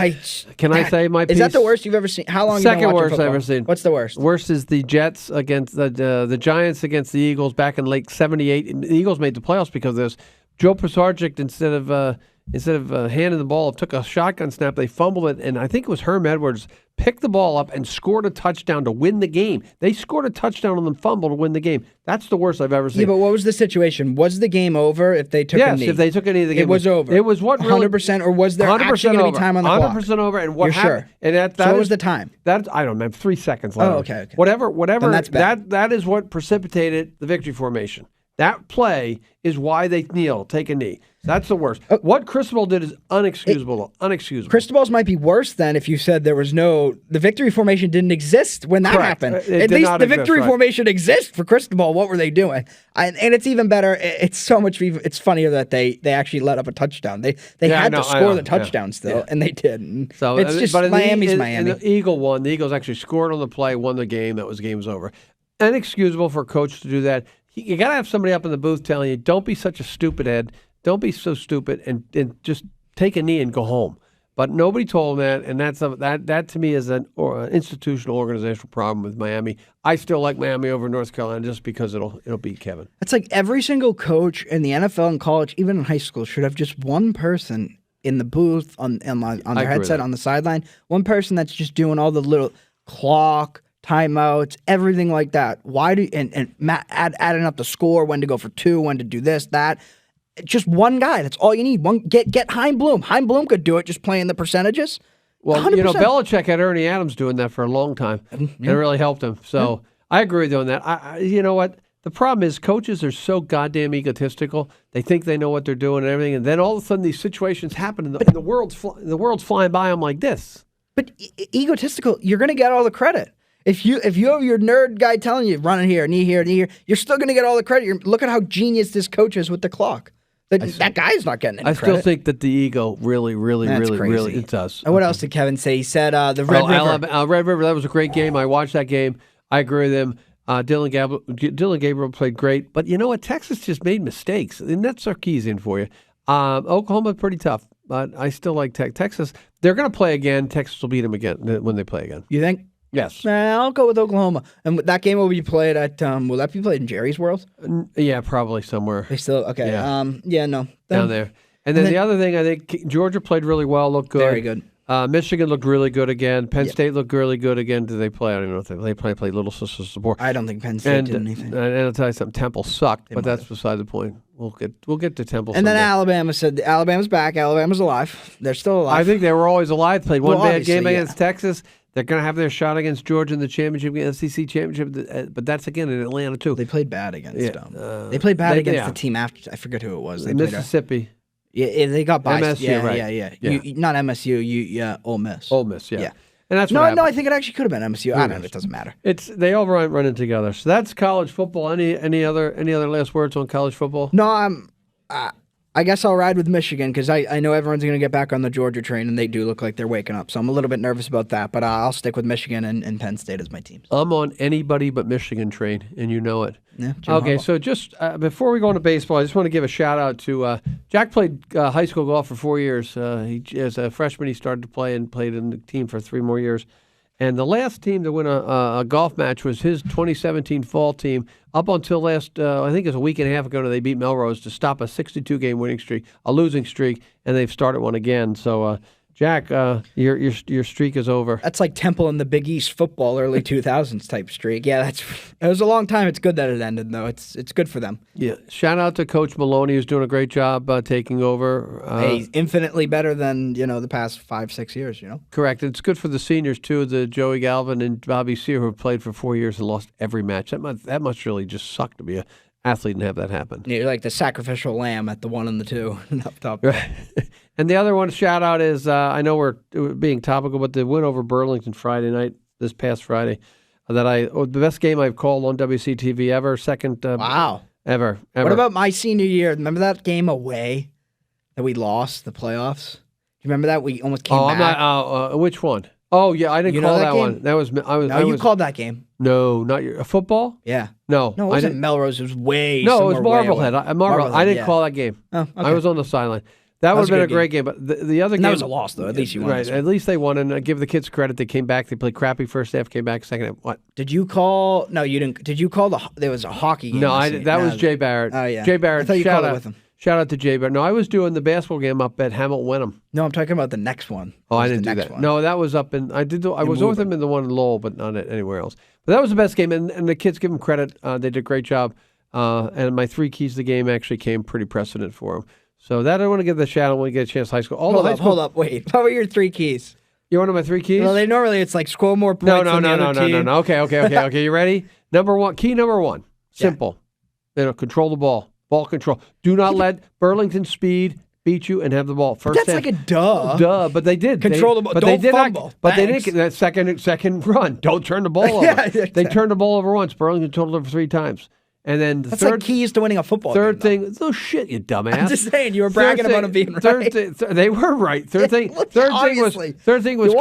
Can I say my piece? Is that the worst you've ever seen? How long? Second worst I've ever seen. What's the worst? Worst is the Jets against the Giants against the Eagles back in late '78. The Eagles made the playoffs because of this. Joe Pisarcik, instead of handing the ball, took a shotgun snap. They fumbled it, and I think it was Herm Edwards picked the ball up and scored a touchdown to win the game. They scored a touchdown on the fumble to win the game. That's the worst I've ever seen. Yeah, but what was the situation? Was the game over if they took a knee? Yes, if they took a knee, the game was over. It was what 100%, or was there actually going to be time on the clock? 100% over. And what You're happened? Sure? And what was the time? I don't know, 3 seconds later. Oh, okay. Whatever. Then that's bad. That is what precipitated the victory formation. That play is why they take a knee. That's the worst. What Cristobal did is unexcusable. Cristobal's might be worse than if you said the victory formation didn't exist when that happened. At least the victory formation exists for Cristobal. What were they doing? And it's even better. It's it's funnier that they actually let up a touchdown. They had to score the touchdown still, and they didn't. So it's just Miami's Miami. And the Eagle won. The Eagles actually scored on the play, won the game. Game was over. Inexcusable for a coach to do that. You got to have somebody up in the booth telling you, don't be such a stupid head. Don't be so stupid and just take a knee and go home. But nobody told him that, and that to me is an institutional organizational problem with Miami. I still like Miami over North Carolina just because it'll beat Kevin. It's like every single coach in the NFL and college, even in high school, should have just one person in the booth on their headset on the sideline. One person that's just doing all the little clock, timeouts, everything like that. Why do and adding up the score, when to go for 2, when to do this, that. Just one guy. That's all you need. Get Heim Bloom. Heim Bloom could do it just playing the percentages. Well, 100%. Belichick had Ernie Adams doing that for a long time, and it really helped him. So I agree with you on that. You know what? The problem is coaches are so goddamn egotistical. They think they know what they're doing and everything, and then all of a sudden these situations happen, and the world's flying by them like this. But egotistical, you're going to get all the credit. If you have your nerd guy telling you run in here, knee here, you're still going to get all the credit. Look at how genius this coach is with the clock. That guy's not getting any credit. I still think that the ego really it does. And what else did Kevin say? He said the Red River. Red River, that was a great game. I watched that game. I agree with him. Dylan Gabriel played great. But you know what? Texas just made mistakes. And that's Sarkisian for you. Oklahoma, pretty tough. But I still like Texas. They're going to play again. Texas will beat them again when they play again. You think? Yes. I'll go with Oklahoma. And that game will be played at, will that be played in Jerry's World? Yeah, probably somewhere. They still, okay. Yeah. No. Down there. And then the other thing, I think Georgia played really well, looked good. Very good. Michigan looked really good again. Penn State looked really good again. Did they play? I don't know if they play Little Sisters support. I don't think Penn State did anything. And I'll tell you something, Temple sucked, but that's beside the point. We'll get to Temple And someday. then Alabama said Alabama's back. Alabama's alive. They're still alive. I think they were always alive. Played one bad game against Texas. They're going to have their shot against Georgia in the championship, SEC championship, but that's again in Atlanta too. They played bad against them. They played bad against the team after. I forget who it was. They Mississippi. Yeah, they got by. MSU, right? Yeah. Not MSU. Ole Miss. Ole Miss. Yeah. And that's no. I think it actually could have been MSU. I don't know. It doesn't matter. They all running together. So that's college football. Any other last words on college football? No, I guess I'll ride with Michigan because I know everyone's going to get back on the Georgia train, and they do look like they're waking up. So I'm a little bit nervous about that, but I'll stick with Michigan and Penn State as my teams. I'm on anybody but Michigan train, and you know it. Yeah, Jim Okay, Harbaugh. so just before we go into baseball, I just want to give a shout-out to Jack played high school golf for 4 years. As a freshman, he started to play and played in the team for 3 more years. And the last team to win a golf match was his 2017 fall team. Up until last, I think it was a week and a half ago, they beat Melrose to stop a 62-game winning streak, a losing streak, and they've started one again. So, Jack, your streak is over. That's like Temple in the Big East football early 2000s type streak. Yeah, it was a long time. It's good that it ended, though. It's good for them. Yeah. Shout out to Coach Maloney, who's doing a great job taking over. He's infinitely better than the past 5-6 years. Correct. It's good for the seniors too. The Joey Galvin and Bobby Sear, who have played for 4 years and lost every match. That must really just suck to be an athlete and have that happen. You're like the sacrificial lamb at the 1 and the 2 up top. Right. And the other one shout out is I know we're being topical, but the win over Burlington Friday night, this past Friday, the best game I've called on WCTV ever. Second. Wow. Ever. What about my senior year? Remember that game away that we lost the playoffs? You remember that we almost came back? I'm not. Which one? Oh yeah, I didn't call that one. That was you called that game. No, not your football. Yeah. No, it wasn't Melrose. It was way. No, it was Marblehead. Marblehead. I didn't call that game. Oh, okay. I was on the sideline. That would have been a great game, but the other game... That was a loss, though. At least you won. Right, at least they won, and I give the kids credit. They came back. They played crappy first half, came back second half. What? Did you call... No, you didn't. Did you call there was a hockey game? No, that was Jay Barrett. Oh, yeah. Jay Barrett, I thought you called it with him. Shout out to Jay Barrett. No, I was doing the basketball game up at Hamilton Wenham. No, I'm talking about the next one. Oh, I didn't do that. No, that was up in... I was with them in the one in Lowell, but not anywhere else. But that was the best game, and the kids give them credit. They did a great job. And my 3 keys to the game actually came pretty precedent for them. So that I want to give the shout out when we get a chance. High school. Hold up, wait. What were your 3 keys? You want my 3 keys? Well, normally it's like score more points. No. Okay. You ready? Key number 1. Simple. Control the ball. Ball control. Do not let Burlington speed beat you and have the ball. First That's half. like a duh. Duh, but they did. Control the ball. Don't fumble. But they didn't get that second run. Don't turn the ball over. Yeah, exactly. They turned the ball over once. Burlington turned it over 3 times. And then That's like keys to winning a football game. Third thing, though. No shit, you dumbass. I'm just saying, you were bragging about them being right. They were right. Third thing was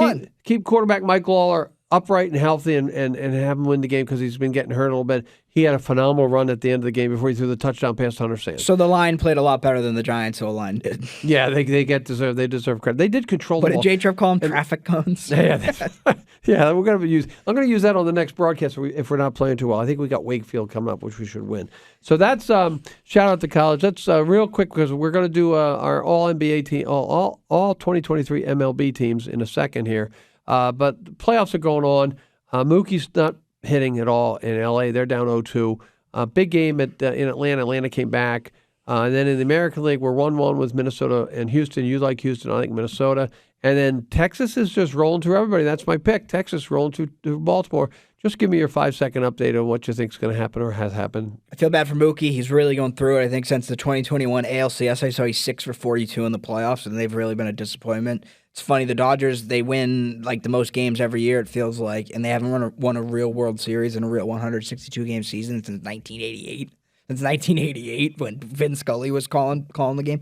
keep quarterback Mike Lawler upright and healthy and have him win the game because he's been getting hurt a little bit. He had a phenomenal run at the end of the game before he threw the touchdown pass to Hunter Sands. So the line played a lot better than the Giants O line did. Yeah, they deserve credit. They did control the ball. What did J-Trip call them? Traffic cones? Yeah, I'm going to use that on the next broadcast if we're not playing too well. I think we got Wakefield coming up, which we should win. So that's shout out to college. That's real quick because we're going to do our All NBA team, all 2023 MLB teams in a second here. But the playoffs are going on. Mookie's not hitting at all in L.A. They're down 0-2. Big game in Atlanta. Atlanta came back. And then in the American League, we're 1-1 with Minnesota and Houston. You like Houston, I think Minnesota. And then Texas is just rolling through everybody. That's my pick. Texas rolling through Baltimore. Just give me your 5-second update on what you think is going to happen or has happened. I feel bad for Mookie. He's really going through it. I think since the 2021 ALCS, I saw he's 6 for 42 in the playoffs, and they've really been a disappointment. It's funny, the Dodgers, they win like the most games every year, it feels like, and they haven't won a real World Series in a real 162-game season since 1988. Since 1988, when Vin Scully was calling the game.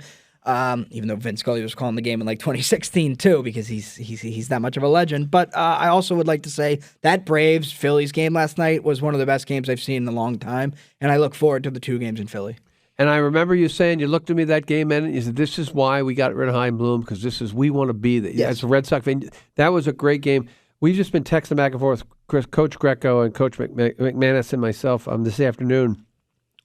Even though Vin Scully was calling the game in like 2016 too, because he's that much of a legend. But I also would like to say that Braves-Phillies game last night was one of the best games I've seen in a long time, and I look forward to the 2 games in Philly. And I remember you saying, you looked at me that game, and you said, this is why we got rid of Chaim Bloom, because we want to be there. Yes. As a Red Sox fan, that was a great game. We've just been texting back and forth, Coach Greco and Coach McManus and myself this afternoon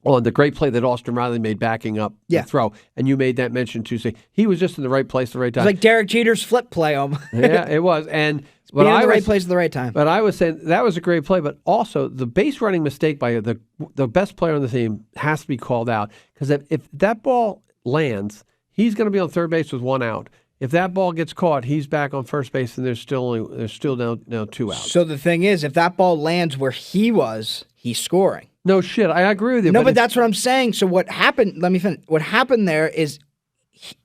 on the great play that Austin Riley made backing up the throw. And you made that mention Tuesday. He was just in the right place at the right time. It was like Derek Jeter's flip play. Yeah, it was. And being in the right place at the right time. But I was saying that was a great play, but also the base running mistake by the best player on the team has to be called out, because if that ball lands, he's going to be on third base with 1 out. If that ball gets caught, he's back on first base, and there's still now 2 outs. So the thing is, if that ball lands where he was, he's scoring. No shit, I agree with you. No, but that's what I'm saying. So what happened? Let me finish. What happened there is,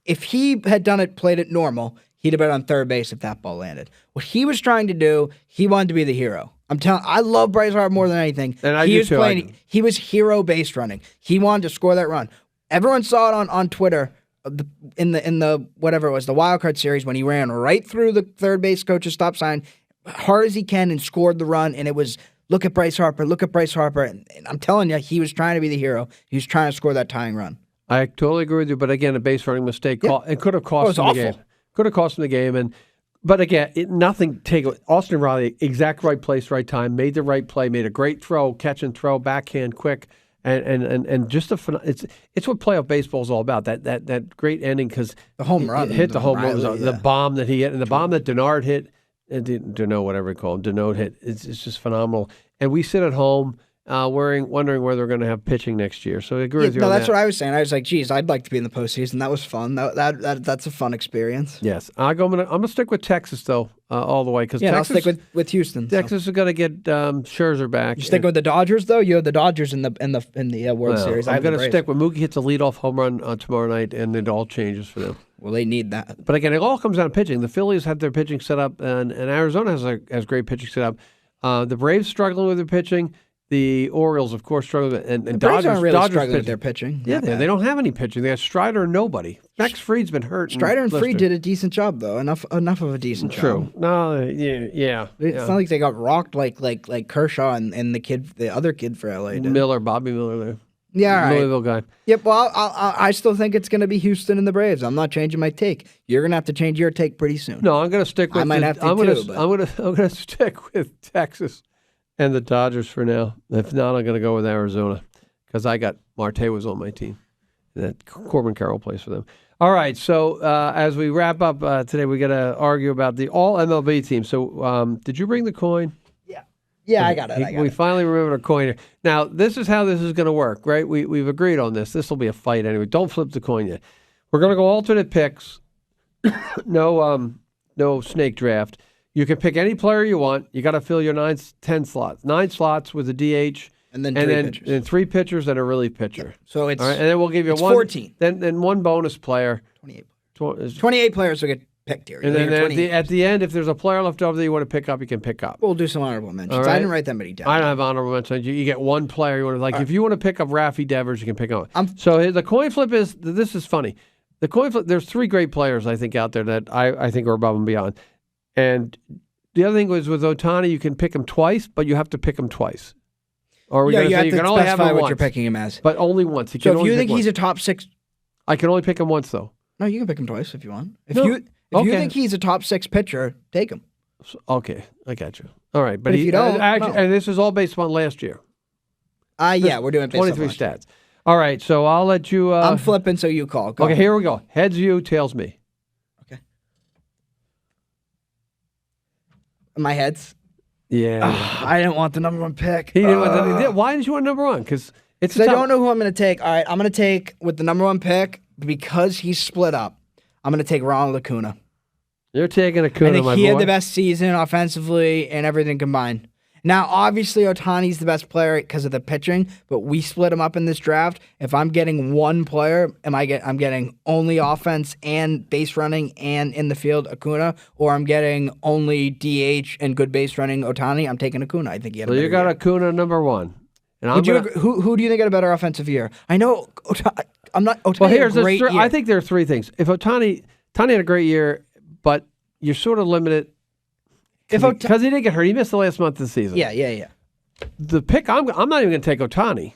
if he had played it normal, he'd have been on third base if that ball landed. What he was trying to do, he wanted to be the hero. I love Bryce Harper more than anything. And I do too. He was hero base running. He wanted to score that run. Everyone saw it on Twitter. in the whatever it was, the wild card series, when he ran right through the third base coach's stop sign, hard as he can, and scored the run, and it was, look at Bryce Harper, and I'm telling you, he was trying to be the hero. He was trying to score that tying run. I totally agree with you, but again, a base running mistake. It could have cost him the game. Could have cost him the game, but again, Austin Riley, exact right place, right time, made the right play, made a great throw, catch and throw, backhand, quick, and just it's what playoff baseball is all about. That great ending, because the home run hit the home Riley, run, the bomb that he hit, and the bomb that Denard hit, Deneau, whatever we call him, Deneau hit. It's just phenomenal. And we sit at home wondering whether we're going to have pitching next year. So I agree with you. No, that's what I was saying. I was like, geez, I'd like to be in the postseason. That was fun. That's a fun experience. Yes, I'm gonna stick with Texas though, all the way, because I'll stick with Houston. Texas is going to get Scherzer back. You sticking with the Dodgers though? You have the Dodgers in the World Series. I'm going to stick with Mookie hits a leadoff home run tomorrow night, and it all changes for them. Well, they need that. But again, it all comes down to pitching. The Phillies have their pitching set up, and Arizona has great pitching set up. The Braves struggling with their pitching. The Orioles, of course, struggling. And the Braves aren't really Dodgers struggling with their pitching. Yeah, they don't have any pitching. They have Strider and nobody. Max Fried's been hurt. Strider and Fried did a decent job, though. Enough of a decent job. True. No, yeah. It's not like they got rocked like Kershaw and the other kid for LA did. Bobby Miller there. Yeah, all right. Louisville guy. Yep. Well, I still think it's going to be Houston and the Braves. I'm not changing my take. You're going to have to change your take pretty soon. No, I'm going to stick with. I might have to I'm too. going to stick with Texas and the Dodgers for now. If not, I'm going to go with Arizona, because I got Marte was on my team. That Corbin Carroll plays for them. All right. So as we wrap up today, we got to argue about the All MLB team. So did you bring the coin? Yeah, I got it. We finally remembered a coin here. Now, this is how this is going to work, right? We've agreed on this. This will be a fight anyway. Don't flip the coin yet. We're going to go alternate picks. No snake draft. You can pick any player you want. You got to fill your 10 slots. 9 slots with a DH. And then pitchers. And 3 pitchers and a relief pitcher. Yeah. So it's all right, and then we'll give you 14. Then one bonus player. 28 players will get picked here. And then at the end, if there's a player left over that you want to pick up, you can pick up. We'll do some honorable mentions. Right. I didn't write that many down. I don't have honorable mentions. You get one player you want to like. If right. you want to pick up Rafi Devers, you can pick up. So the coin flip is, this is funny. The coin flip, there's 3 great players I think out there that I think are above and beyond. And the other thing was with Ohtani, you can pick him twice, but you have to pick him twice. Or you have to can only have him what once, you're picking him as. but only once. So if you think he's a top 6, I can only pick him once though. no, you can pick him twice if you want. If No. you think he's a top 6 pitcher, take him. Okay, I got you. All right, but if you don't, actually, no. and this is all based on last year. Yeah, we're doing it based 23 on stats. All right, so I'll let you. I'm flipping, so you call. Go okay, ahead. here we go. Heads you, tails me. Okay. My heads. Yeah. I didn't want the number 1 pick. He didn't want why didn't you want number 1? Because I don't know who I'm going to take. All right, I'm going to take with the number 1 pick because he's split up. I'm going to take Ronald Acuna. You're taking Acuna, I think my he boy. had the best season offensively and everything combined. Now, obviously, Ohtani's the best player because of the pitching, but we split him up in this draft. If I'm getting one player, I'm getting only offense and base running and in the field Acuna, or I'm getting only DH and good base running Ohtani, I'm taking Acuna. I think he had a better you got year. Acuna number 1. And who do you think had a better offensive year? I know Ohtani well, had a great year. I think there are 3 things. If Ohtani had a great year, but you're sort of limited because he didn't get hurt. He missed the last month of the season. Yeah. The pick, I'm not even going to take Ohtani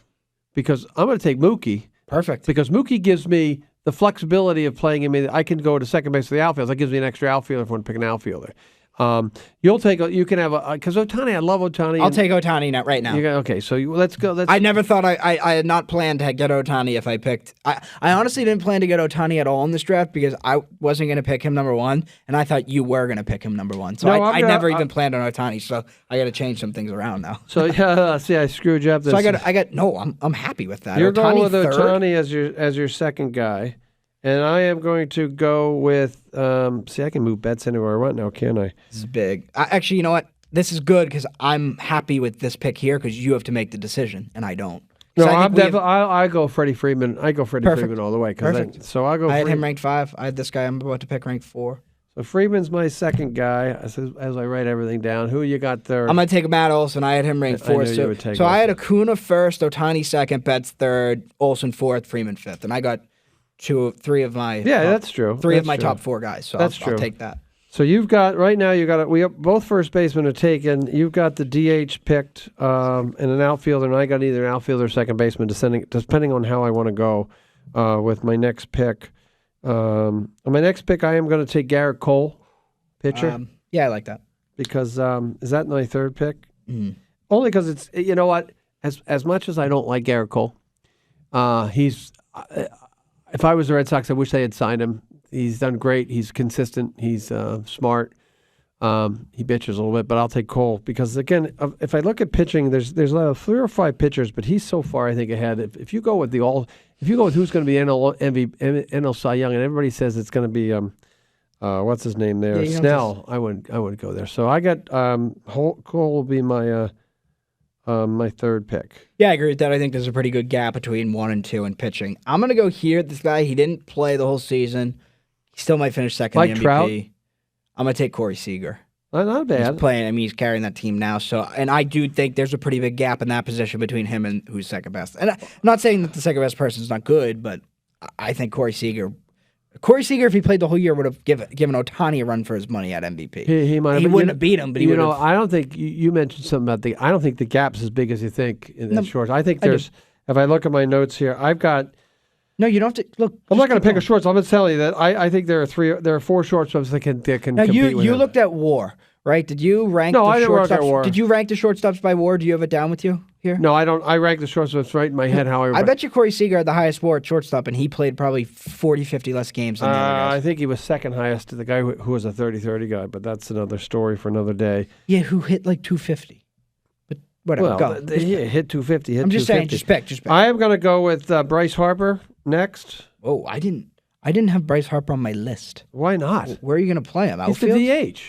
because I'm going to take Mookie. Perfect. Because Mookie gives me the flexibility of playing him. I can go to second base of the outfield. That gives me an extra outfielder if I want to pick an outfielder. You can have because Ohtani, I love Ohtani. I'll take Ohtani right now. Okay, so let's go. I never thought I had not planned to get Ohtani if I picked. I honestly didn't plan to get Ohtani at all in this draft because I wasn't going to pick him number 1, and I thought you were going to pick him number 1. So I never even planned on Ohtani. So I got to change some things around now. So see, I screwed you up. So I'm happy with that. You're Ohtani going with third. Ohtani as your second guy. And I am going to go with, I can move bets anywhere I want now, can't I? This is big. Actually, you know what? This is good because I'm happy with this pick here because you have to make the decision, and I don't. No, I go Freddie Freeman. I go Freddie Freeman all the way. Perfect. So I'll go I had him ranked 5. I had this guy I'm about to pick ranked 4. So Freeman's my second guy as I write everything down. Who you got third? I'm going to take Matt Olson. I had him ranked 4. So I had Acuna first, Ohtani second, Betts third, Olson 4th, Freeman 5th. And I got three of my that's true. Three That's of my true. top 4 guys. So That's I'll true. take that. So we have both first basemen are taken. You've got the DH picked and an outfielder, and I got either an outfielder or second baseman, depending on how I want to go with my next pick. On my next pick, I am going to take Garrett Cole, pitcher, Yeah, I like that. because is that my third pick? Mm. Only because it's, you know what, as much as I don't like Garrett Cole, if I was the Red Sox, I wish they had signed him. He's done great. He's consistent. He's smart. He bitches a little bit, but I'll take Cole because, again, if I look at pitching, there's 3 or 5 pitchers, but he's so far, I think, ahead. If you go with who's going to be NL MVP, NL Cy Young, and everybody says it's going to be what's his name there, Snell. I wouldn't go there. So I got Cole will be my my third pick. Yeah, I agree with that. I think there's a pretty good gap between 1 and 2 in pitching. I'm going to go here. This guy, he didn't play the whole season. He still might finish second in the MVP. Trout? I'm going to take Corey Seager. Not bad. He's playing. I mean, he's carrying that team now. So, and I do think there's a pretty big gap in that position between him and who's second best. And I'm not saying that the second best person is not good, but I think Corey Seager, if he played the whole year, would have given Ohtani a run for his money at MVP. He might. He wouldn't have beat him, but he would have. I don't think you mentioned something about I don't think the gap's as big as you think in the shorts. I think there's. If I look at my notes here, I've got. No, you don't have to look. I'm not going to pick a shorts. I'm going to tell you that I think there are 4 shortstops that can now compete with you him. looked at WAR, right? Did you rank? No, the I didn't rank at WAR. Did you rank the shortstops by WAR? Do you have it down with you here? No, I don't. I rank the shortstops right in my head. How I bet you Corey Seager had the highest WAR at shortstop, and he played probably 40, 50 less games than the other guys. I think he was second highest to the guy who was a 30-30 guy, but that's another story for another day. Yeah, who hit like 250. But whatever, well, go. Hit 250. I'm just saying, just pick. I am going to go with Bryce Harper next. Oh, I didn't have Bryce Harper on my list. Why not? Where are you going to play him? Outfield? He's the DH.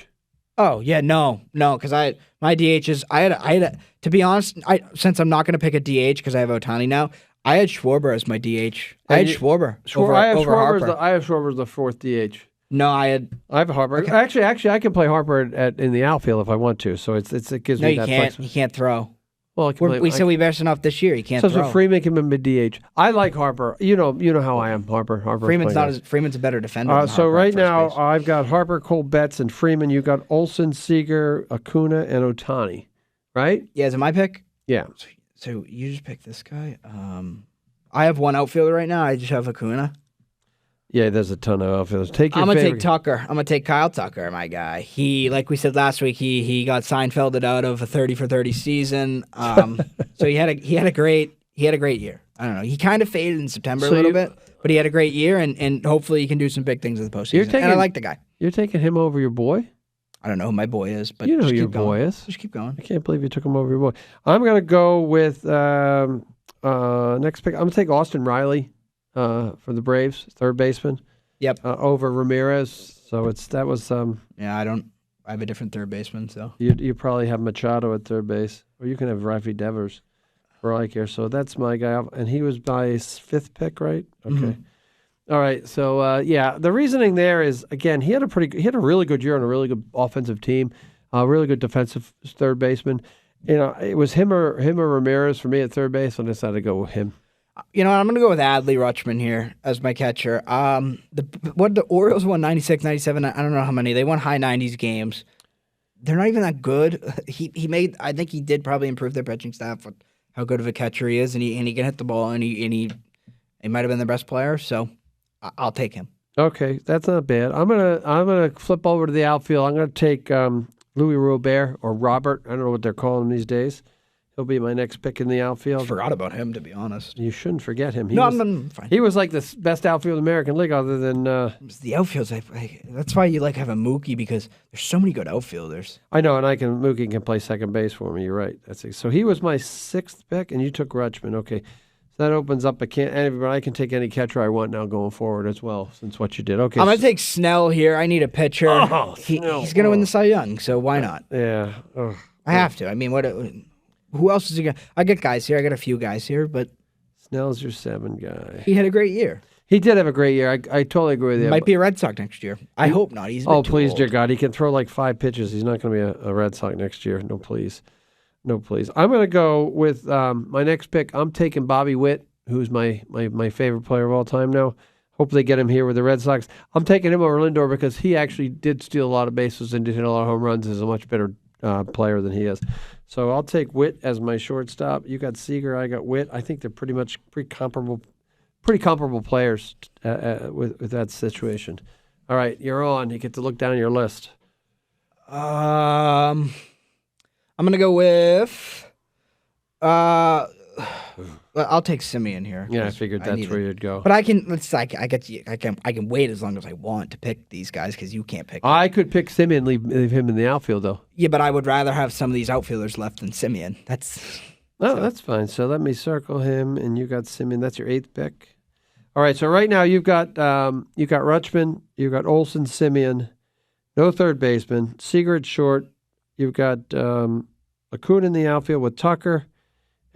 Oh yeah, no, because my DH is I had to be honest. Since I'm not going to pick a DH because I have Ohtani now, I had Schwarber as my DH. I had Schwarber over Harper. I have Schwarber as the 4th DH. No, I have Harper. Okay. Actually, I can play Harper in the outfield if I want to. So it gives me that flexibility. He can't throw. Well, we said we bested enough this year. He can't throw. So Freeman can be DH. I like Harper. You know how I am. Harper. Freeman's a better defender. So right now I've got Harper, Cole, Betts, and Freeman. You got Olsen, Seager, Acuna, and Ohtani. Right? Yeah, is it my pick? Yeah. So you just pick this guy. I have one outfielder right now. I just have Acuna. Yeah, there's a ton of outfielders. I'm gonna take Tucker. I'm gonna take Kyle Tucker, my guy. He, like we said last week, he got Seinfelded out of a 30 for 30 season. So he had a great year. I don't know. He kind of faded in September a little bit, but he had a great year, and hopefully he can do some big things in the postseason. And I like the guy. You're taking him over your boy? I don't know who my boy is, but you know who your boy is. Just keep going. I can't believe you took him over your boy. I'm gonna go with next pick. I'm gonna take Austin Riley for the Braves, third baseman. Yep. Over Ramirez. So that was. Yeah, I have a different third baseman. So you probably have Machado at third base, or you can have Rafi Devers for all I care. So that's my guy, and he was by his 5th pick, right? Okay. Mm-hmm. All right. So the reasoning there is, again, he had a really good year on a really good offensive team, a really good defensive third baseman. You know, it was him or Ramirez for me at third base, and I decided to go with him. You know, I'm going to go with Adley Rutschman here as my catcher. The Orioles won 96, 97. I don't know how many. They won high 90s games. They're not even that good. I think he did probably improve their pitching staff with how good of a catcher he is, and he can hit the ball, and he might have been the best player. So I'll take him. Okay, that's not bad. I'm gonna flip over to the outfield. I'm gonna take Louis Robert or Robert. I don't know what they're calling him these days. He'll be my next pick in the outfield. I forgot about him, to be honest. You shouldn't forget him. I'm fine. He was like the best outfield in the American League other than... The outfields, that's why you like having Mookie, because there's so many good outfielders. I know, and Mookie can play second base for me. You're right. So he was my 6th pick, and you took Rutschman. Okay. So that opens up I can take any catcher I want now going forward as well, since what you did. Okay. I'm going to take Snell here. I need a pitcher. Oh, he's going to win the Cy Young, so why not? Yeah. Oh. I have to. I mean, who else is he going to... I got guys here. I got a few guys here, but... Snell's your 7 guy. He had a great year. He did have a great year. I totally agree with you. Might be a Red Sox next year. I hope not. He's please, old. Dear God. He can throw like 5 pitches. He's not going to be a Red Sox next year. No, please. No, please. I'm going to go with my next pick. I'm taking Bobby Witt, who's my favorite player of all time now. Hope they get him here with the Red Sox. I'm taking him over Lindor because he actually did steal a lot of bases and did hit a lot of home runs. He's a much better player than he is. So I'll take Witt as my shortstop. You got Seager, I got Witt. I think they're pretty comparable players with that situation. All right, you're on. You get to look down your list. I'm gonna go with. I'll take Simeon here. Yeah, I figured that's where you'd go. But I can. I can wait as long as I want to pick these guys because you can't pick them. I could pick Simeon, leave him in the outfield though. Yeah, but I would rather have some of these outfielders left than Simeon. That's fine. So let me circle him, and you got Simeon. That's your 8th pick. All right. So right now you've got Rutschman, you've got Olsen, Simeon, no third baseman, Seager at short. You've got Acuna in the outfield with Tucker.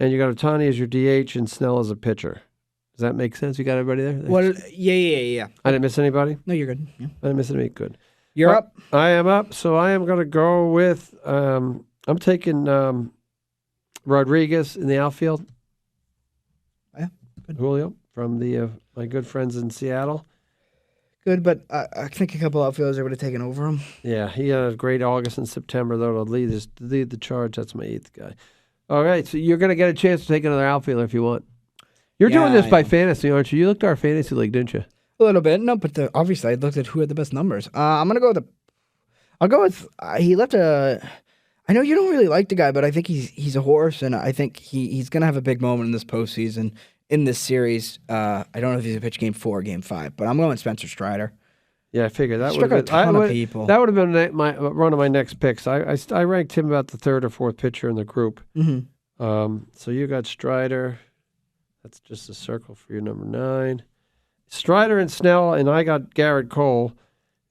And you got Ohtani as your DH and Snell as a pitcher. Does that make sense? You got everybody there? Well, yeah. I didn't miss anybody? No, you're good. Yeah. I didn't miss anybody. Good. You're up? I am up. So I am going to go with, I'm taking Rodriguez in the outfield. Yeah, good. Julio from my good friends in Seattle. Good, but I think a couple outfielders would have taken over him. Yeah, he had a great August and September, though, to lead the charge. That's my 8th guy. All right, so you're going to get a chance to take another outfielder if you want. You're doing this by fantasy, aren't you? You looked at our fantasy league, didn't you? A little bit. No, but obviously I looked at who had the best numbers. I'm going to go with I'll go with he left a I know you don't really like the guy, but I think he's a horse, and I think he's going to have a big moment in this postseason, in this series. I don't know if he's going to pitch Game 4 or Game 5, but I'm going with Spencer Strider. Yeah, I figured that would have been people. That would have been one of my next picks. I ranked him about the 3rd or 4th pitcher in the group. Mm-hmm. So you got Strider. That's just a circle for your number 9. Strider and Snell, and I got Garrett Cole.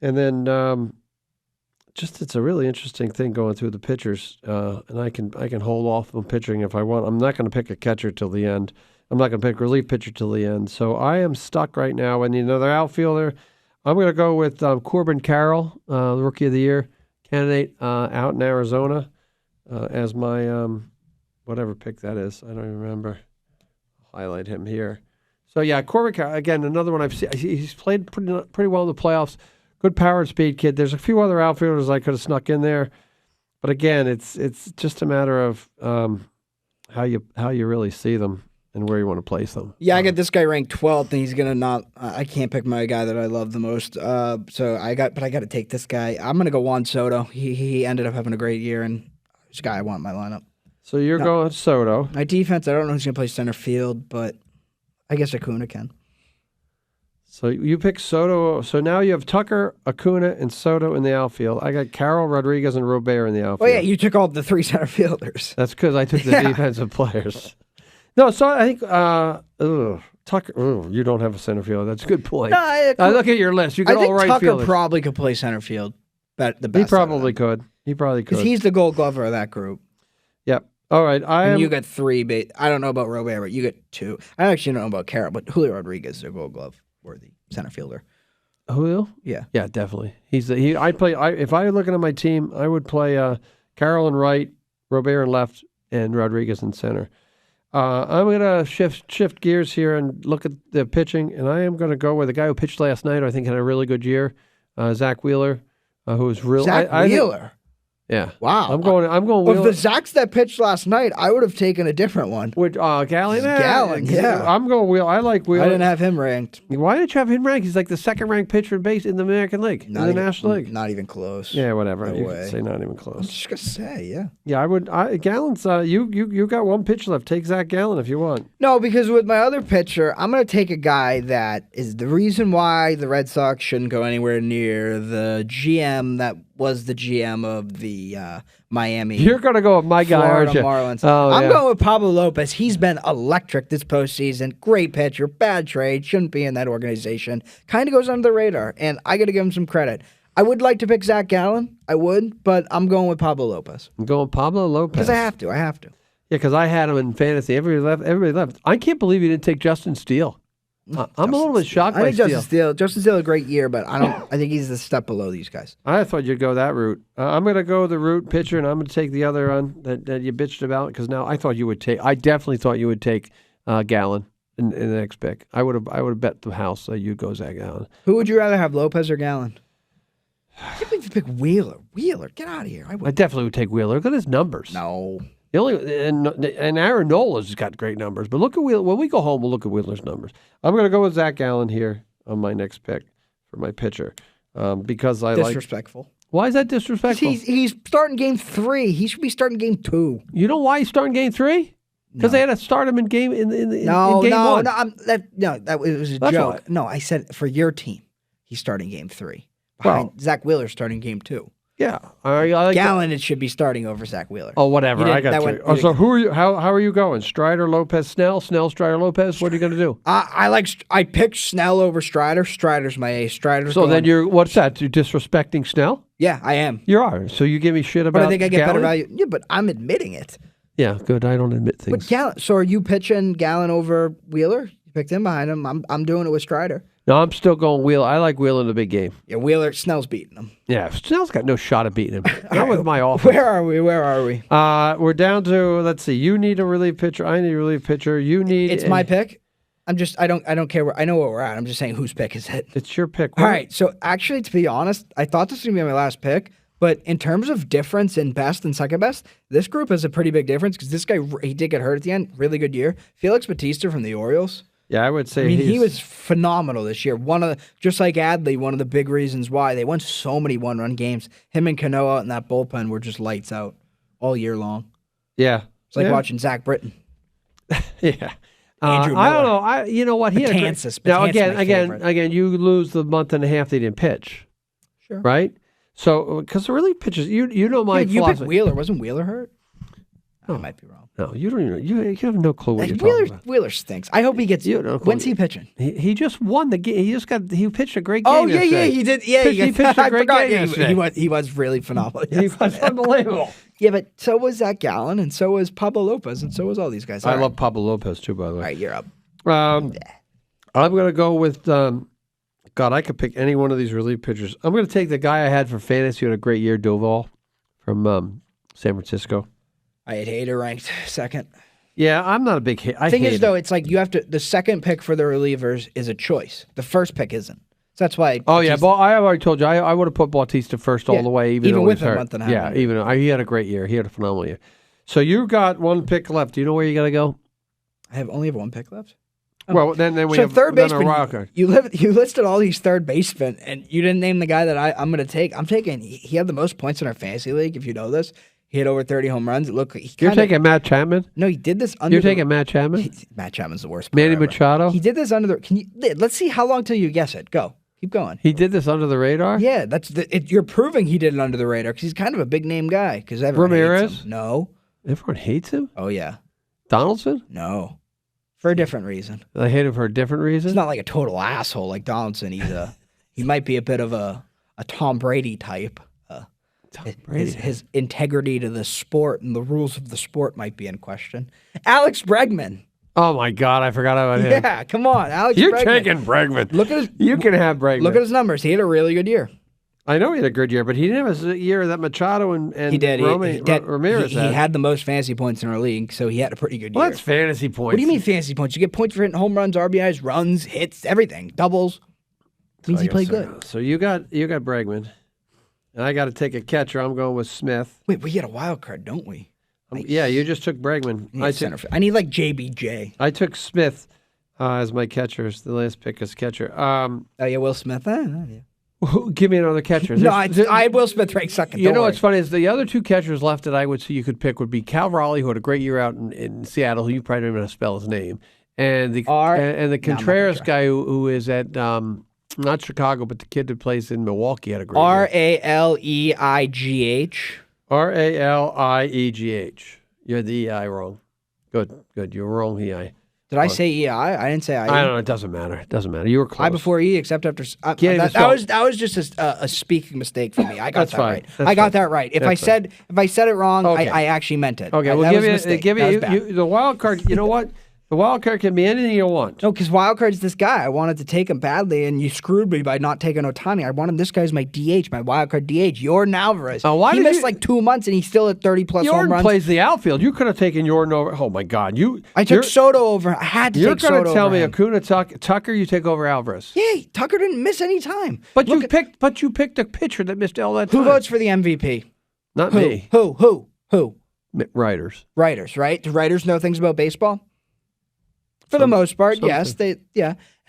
And then it's a really interesting thing going through the pitchers. And I can hold off on pitching if I want. I'm not going to pick a catcher till the end. I'm not going to pick a relief pitcher till the end. So I am stuck right now. I need another outfielder. I'm going to go with Corbin Carroll, the Rookie of the Year candidate out in Arizona as my whatever pick that is. I don't even remember. I'll highlight him here. So, yeah, Corbin Carroll, again, another one I've seen. He's played pretty well in the playoffs. Good power and speed kid. There's a few other outfielders I could have snuck in there. But, again, it's just a matter of how you really see them and where you want to place them. Yeah, I got this guy ranked 12th, and he's gonna not. I can't pick my guy that I love the most. So I got to take this guy. I'm gonna go Juan Soto. He ended up having a great year, and this guy I want in my lineup. So you're going Soto. My defense, I don't know who's gonna play center field, but I guess Acuna can. So you pick Soto. So now you have Tucker, Acuna, and Soto in the outfield. I got Carroll, Rodriguez, and Robert in the outfield. Oh yeah, you took all the 3 center fielders. That's because I took the defensive players. No, so I think Tucker. You don't have a center fielder. That's a good point. No, I look at your list. You got all right Tucker fielders. Probably could play center field. The best. He probably could. Because he's the Gold Glover of that group. Yep. All right. You got 3. I don't know about Robert, but you got 2. I actually don't know about Carroll, but Julio Rodriguez is a Gold Glove worthy center fielder. Julio? Yeah. Yeah, definitely. If I were looking at my team, I would play Carroll in right, Robert in left, and Rodriguez in center. I'm going to shift gears here and look at the pitching, and I am going to go with the guy who pitched last night, I think had a really good year, Zach Wheeler, who was real. Zach Wheeler? Yeah. Wow. I'm going Wheeler. Of the Zacks that pitched last night, I would have taken a different one. With Gallen? Yeah. I'm going Wheeler. I like Wheeler. I didn't have him ranked. Why didn't you have him ranked? He's like the 2nd-ranked pitcher in the American League, in the National League. Not even close. Yeah, whatever. No you way. can say not even close. I'm just going to say, yeah. Yeah, I would. Gallen's, you got one pitch left. Take Zach Gallen if you want. No, because with my other pitcher, I'm going to take a guy that is the reason why the Red Sox shouldn't go anywhere near the GM that was the GM of the Miami. You're going to go with my guy, Florida aren't you? Marlins. I'm going with Pablo Lopez. He's been electric this postseason. Great pitcher, bad trade, shouldn't be in that organization. Kind of goes under the radar, and I got to give him some credit. I would like to pick Zach Gallen. I would, but I'm going with Pablo Lopez. I'm going Pablo Lopez. Because I have to. Yeah, because I had him in fantasy. Everybody left. I can't believe you didn't take Justin Steele. I'm a little bit shocked by Steele. Justin Steele had a great year, but I think he's a step below these guys. I thought you'd go that route. I'm going to go the route pitcher, and I'm going to take the other one that you bitched about because now I definitely thought you would take Gallen in the next pick. I would have bet the house that you'd go Zach Gallen. Who would you rather have, Lopez or Gallen? I can't believe you pick Wheeler. Wheeler, get out of here. I definitely would take Wheeler. Look at his numbers. No. The only and Aaron Nola's got great numbers, but look at Wheeler. When we go home, we'll look at Wheeler's numbers. I'm going to go with Zach Gallen here on my next pick for my pitcher because I Disrespectful. Why is that disrespectful? He's starting game 3. He should be starting game 2. You know why he's starting game 3? Because they had to start him in game in game 1. That was a That's joke. why. No, I said for your team, he's starting game 3. Well, Zach Wheeler starting game 2. Yeah, I like Gallen, it should be starting over Zach Wheeler. Oh, whatever. I got 3. So who are you? How are you going? Strider, Lopez, Snell, Strider, Lopez. What are you going to do? I picked Snell over Strider. Strider's my ace. Strider's so going. Then you're what's that? You're disrespecting Snell? Yeah, I am. You are. So you give me shit about. But I think I get Gallen? better value. Yeah, but I'm admitting it. Yeah, good. I don't admit things. But Gallen. So are you pitching Gallen over Wheeler? You picked him behind him. I'm doing it with Strider. No, I'm still going Wheeler. I like Wheeler in the big game. Yeah, Wheeler. Snell's beating him. Yeah, Snell's got no shot at beating him. Not with my offense. Where are we? We're down to, let's see. You need a relief pitcher. I need a relief pitcher. You need. It's my pick. I don't care where. I know where we're at. I'm just saying whose pick is it. It's your pick. All right. So actually, to be honest, I thought this was gonna be my last pick. But in terms of difference in best and second best, this group has a pretty big difference because this guy, he did get hurt at the end. Really good year. Felix Bautista from the Orioles. Yeah, I would say he was phenomenal this year. Just like Adley, one of the big reasons why they won so many one-run games. Him and Cano out in that bullpen were just lights out all year long. Yeah, it's like watching Zach Britton. Yeah, Andrew Miller. I don't know. You know what? He had now again, you lose the month and a half they didn't pitch. Sure, right? So because the relief pitchers, you know my you philosophy. picked Wheeler. Wasn't Wheeler hurt? I might be wrong. No, you don't even. You have no clue what you're talking about. Wheeler stinks. I hope he gets. When's he pitching? He just won the game. He pitched a great game. Oh yeah, yesterday. he did. Yeah, he pitched a great game. Yeah, he was really phenomenal. He was unbelievable. Yeah, but so was Zach Gallen, and so was Pablo Lopez, and so was all these guys. I love Pablo Lopez too, by the way. All right, you're up. I'm going to go with. God, I could pick any one of these relief pitchers. I'm going to take the guy I had for fantasy who had a great year, Doval, from San Francisco. I had Hader ranked second. Yeah, I'm not a big hit. The thing is, though, it's like you have to. The second pick for the relievers is a choice. The first pick isn't. So that's why. I have already told you. I would have put Bautista first all the way, even with he was a hurt. month and a half. Yeah, he had a great year. He had a phenomenal year. So you got one pick left. Do you know where you got to go? I only have one pick left. Well, then we have third baseman. A wild card. You listed all these third basemen, and you didn't name the guy that I'm going to take. I'm taking. He had the most points in our fantasy league. If you know this, he had over 30 home runs. You're taking Matt Chapman? No, he did this under. You're taking Matt Chapman? Matt Chapman's the worst. Manny Machado? He did this under the. Let's see how long till you guess it. Go. Keep going. He did this under the radar? Yeah, you're proving he did it under the radar because he's kind of a big name guy. Because everyone hates him. No. Everyone hates him? Oh yeah. Donaldson? No. For a different reason. They hate him for a different reason? He's not like a total asshole like Donaldson. He might be a bit of a Tom Brady type. Tom Brady. His integrity to the sport and the rules of the sport might be in question. Alex Bregman. Oh my God, I forgot about him. Yeah, come on, Alex Bregman. You're taking Bregman. Look at his. You can have Bregman. Look at his numbers. He had a really good year. I know he had a good year, but he didn't have a year that Machado and he did. Ramirez had. He had the most fantasy points in our league, so he had a pretty good year. Well, that's fantasy points. What do you mean fantasy points? You get points for hitting home runs, RBIs, runs, hits, everything, doubles. Means he played good. So you got Bregman, and I got to take a catcher. I'm going with Smith. Wait, we get a wild card, don't we? Yeah, you just took Bregman. I need like JBJ. I took Smith as my catcher. The last pick as catcher. Will Smith. Yeah. Give me another catcher. No, I had Will Smith ranked second. You know what's funny is the other two catchers left that I would see you could pick would be Cal Raleigh, who had a great year out in Seattle, who you probably don't even know how to spell his name, and the Contreras guy who is at not Chicago, but the kid that plays in Milwaukee had a great year. Raleigh. Raliegh. You had the EI wrong. Good. You're wrong, EI. Did I say EI? I didn't say I. I don't know. It doesn't matter. You were close. I before E, except after. That was just a speaking mistake for me. I got that right. I got that right. If I said it wrong, I actually meant it. Okay, we'll give you the wild card. You know what? The wild card can be anything you want. No, because wild card's this guy. I wanted to take him badly, and you screwed me by not taking Ohtani. I wanted this guy as my DH, my wild card DH. Jordan Alvarez. He missed like 2 months, and he's still at 30-plus home runs. Jordan plays the outfield. You could have taken Jordan over. Oh, my God. I took Soto over. I had to take Soto over. You're going to tell me Acuna Tucker, you take over Alvarez. Yeah, Tucker didn't miss any time. But you picked a pitcher that missed all that time. Who votes for the MVP? Not me. Who? Writers. Writers, right? Do writers know things about baseball? For the most part, yes.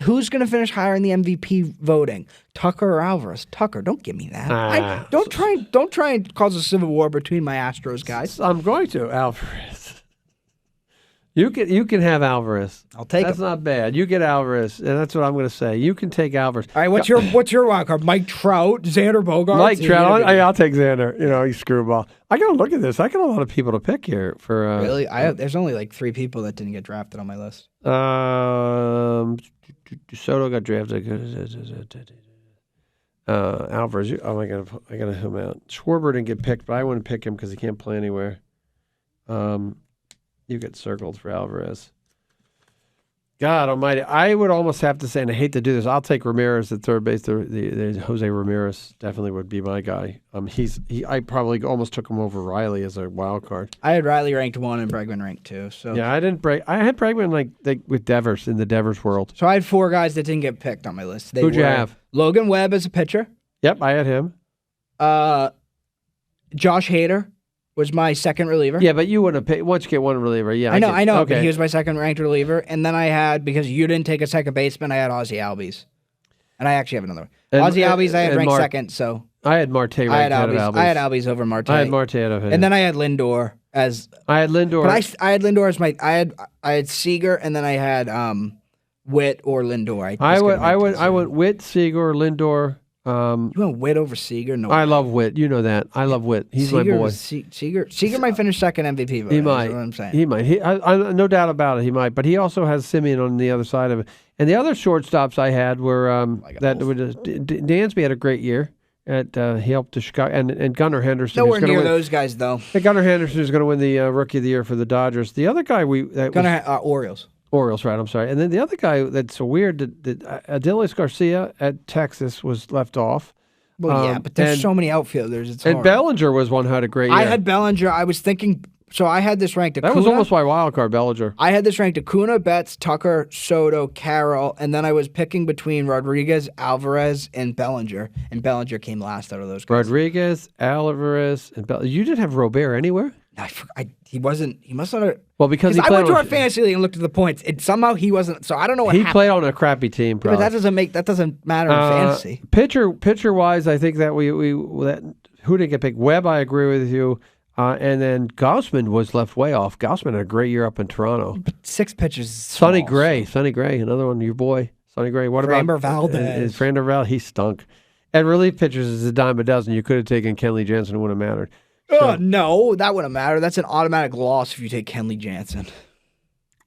Who's going to finish higher in the MVP voting? Tucker or Alvarez? Tucker. Don't give me that. Don't try and cause a civil war between my Astros guys. I'm going to Alvarez. You can have Alvarez. I'll take him. That's not bad. You get Alvarez, and that's what I'm going to say. You can take Alvarez. All right. What's your wild card? Mike Trout, Xander Bogaerts. Mike Trout. I'll take Xander. You screwball. I got to look at this. I got a lot of people to pick here for. Really? There's only like 3 people that didn't get drafted on my list. Soto got drafted. Alvarez. I got to him out. Schwarber didn't get picked, but I wouldn't pick him because he can't play anywhere. You get circled for Alvarez. God almighty. I would almost have to say, and I hate to do this, I'll take Ramirez at third base. The Jose Ramirez definitely would be my guy. I probably almost took him over Riley as a wild card. I had Riley ranked 1 and Bregman ranked 2. So yeah, I had Bregman like with Devers in the Devers world. So I had 4 guys that didn't get picked on my list. Who'd you have? Logan Webb as a pitcher. Yep, I had him. Josh Hader was my second reliever. Yeah, but you wouldn't have picked once you get one reliever. Yeah, I know. Okay. But he was my second ranked reliever, and then I had, because you didn't take a second baseman, I had Ozzie Albies, and I actually have another one. Ozzie Albies I had ranked second, so I had Marte ranked ahead of Albies. I had Albies over Marte. I had Marte ahead of him, and then I had Lindor as. I had Lindor, but I had Lindor as my. I had Seager, and then I had Witt or Lindor. I went Witt, Seager, Lindor. You went Witt over Seager? No, I love Witt. You know that. I love Witt. He's Seager, my boy. Seager might finish second MVP vote. He might. That's what I'm saying. He might. I no doubt about it. He might. But he also has Simeon on the other side of it. And the other shortstops I had were Dansby had a great year. He helped to Chicago and Gunnar Henderson. Nowhere near those guys though. Gunnar Henderson is going to win the Rookie of the Year for the Dodgers. The other guy Orioles. Orioles, right? I'm sorry. And then the other guy that's so weird that Adolis Garcia at Texas was left off. Well, yeah, but there's so many outfielders. It's hard. Bellinger was one who had a great year. I had Bellinger. I was thinking, so I had this ranked Acuna. That was almost my wild card, Bellinger. I had this ranked Acuna, Betts, Tucker, Soto, Carroll, and then I was picking between Rodriguez, Alvarez, and Bellinger. And Bellinger came last out of those guys. Rodriguez, Alvarez, and Bellinger. You didn't have Robert anywhere? He wasn't. He must not have. Well, because I went to our fantasy league and looked at the points, and somehow he wasn't. So I don't know what happened. He played on a crappy team, probably. But that doesn't matter in fantasy. Pitcher wise, I think that who didn't get picked? Webb, I agree with you. And then Gausman was left way off. Gausman had a great year up in Toronto. But 6 pitchers. Sonny Gray, another one. Your boy, Sonny Gray. What Framber about Valdez? Framber Valdez, he stunk. And relief pitchers is a dime a dozen. You could have taken Kenley Jansen; it wouldn't have mattered. So, no, that wouldn't matter. That's an automatic loss if you take Kenley Jansen.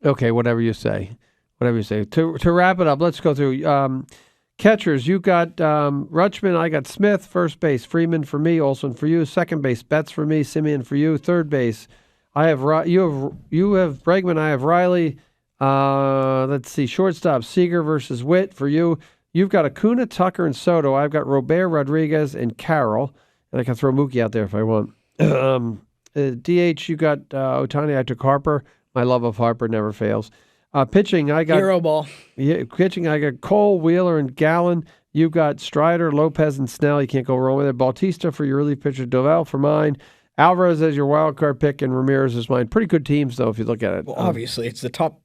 Okay, whatever you say. To wrap it up, let's go through catchers. You got Rutschman. I got Smith. First base, Freeman for me. Olsen for you. Second base, Betts for me. Simeon for you. Third base, you have Bregman. I have Riley. Let's see. Shortstop, Seager versus Witt for you. You've got Acuna, Tucker, and Soto. I've got Robert, Rodriguez, and Carroll. And I can throw Mookie out there if I want. DH, you got Ohtani. I took Harper. My love of Harper never fails. Pitching, I got hero ball. Yeah, pitching, I got Cole, Wheeler, and Gallen. You've got Strider, Lopez, and Snell. You can't go wrong with it. Bautista for your relief pitcher. Doval for mine. Alvarez as your wild card pick, and Ramirez is mine. Pretty good teams, though, if you look at it. Well, obviously, it's the top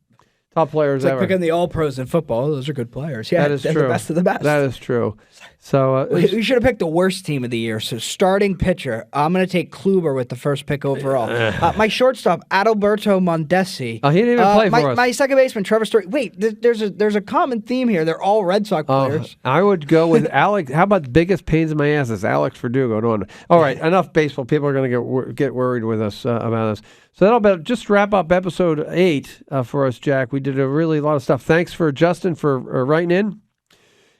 players it's like ever. Picking the all-pros in football. Those are good players. Yeah, that is they're true. The best of the best. That is true. So we should have picked the worst team of the year. So starting pitcher, I'm going to take Kluber with the first pick overall. My shortstop, Adalberto Mondesi. Oh, he didn't even play for us. My second baseman, Trevor Story. Wait, there's a common theme here. They're all Red Sox players. I would go with Alex. How about the biggest pains in my ass is Alex Verdugo? No. All right, enough baseball. People are going to get worried with us about us. So that'll just wrap up episode 8 for us, Jack. We did a lot of stuff. Thanks for Justin for writing in,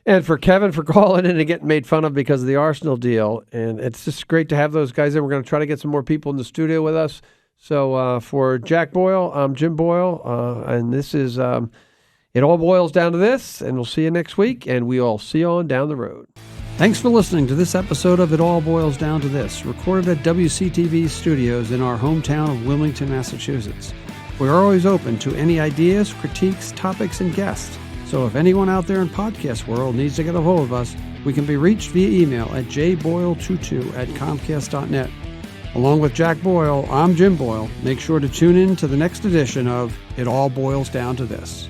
and for Kevin for calling in and getting made fun of because of the Arsenal deal. And it's just great to have those guys in. We're going to try to get some more people in the studio with us So for Jack Boyle, I'm Jim Boyle, and this is It All Boils Down to This, and we'll see you next week, and we all see you on down the road. Thanks for listening to this episode of It All Boils Down to This, recorded at WCTV studios in our hometown of Wilmington, Massachusetts. We're always open to any ideas, critiques, topics, and guests. So if anyone out there in podcast world needs to get a hold of us, we can be reached via email at jboyle22@comcast.net. Along with Jack Boyle, I'm Jim Boyle. Make sure to tune in to the next edition of It All Boils Down to This.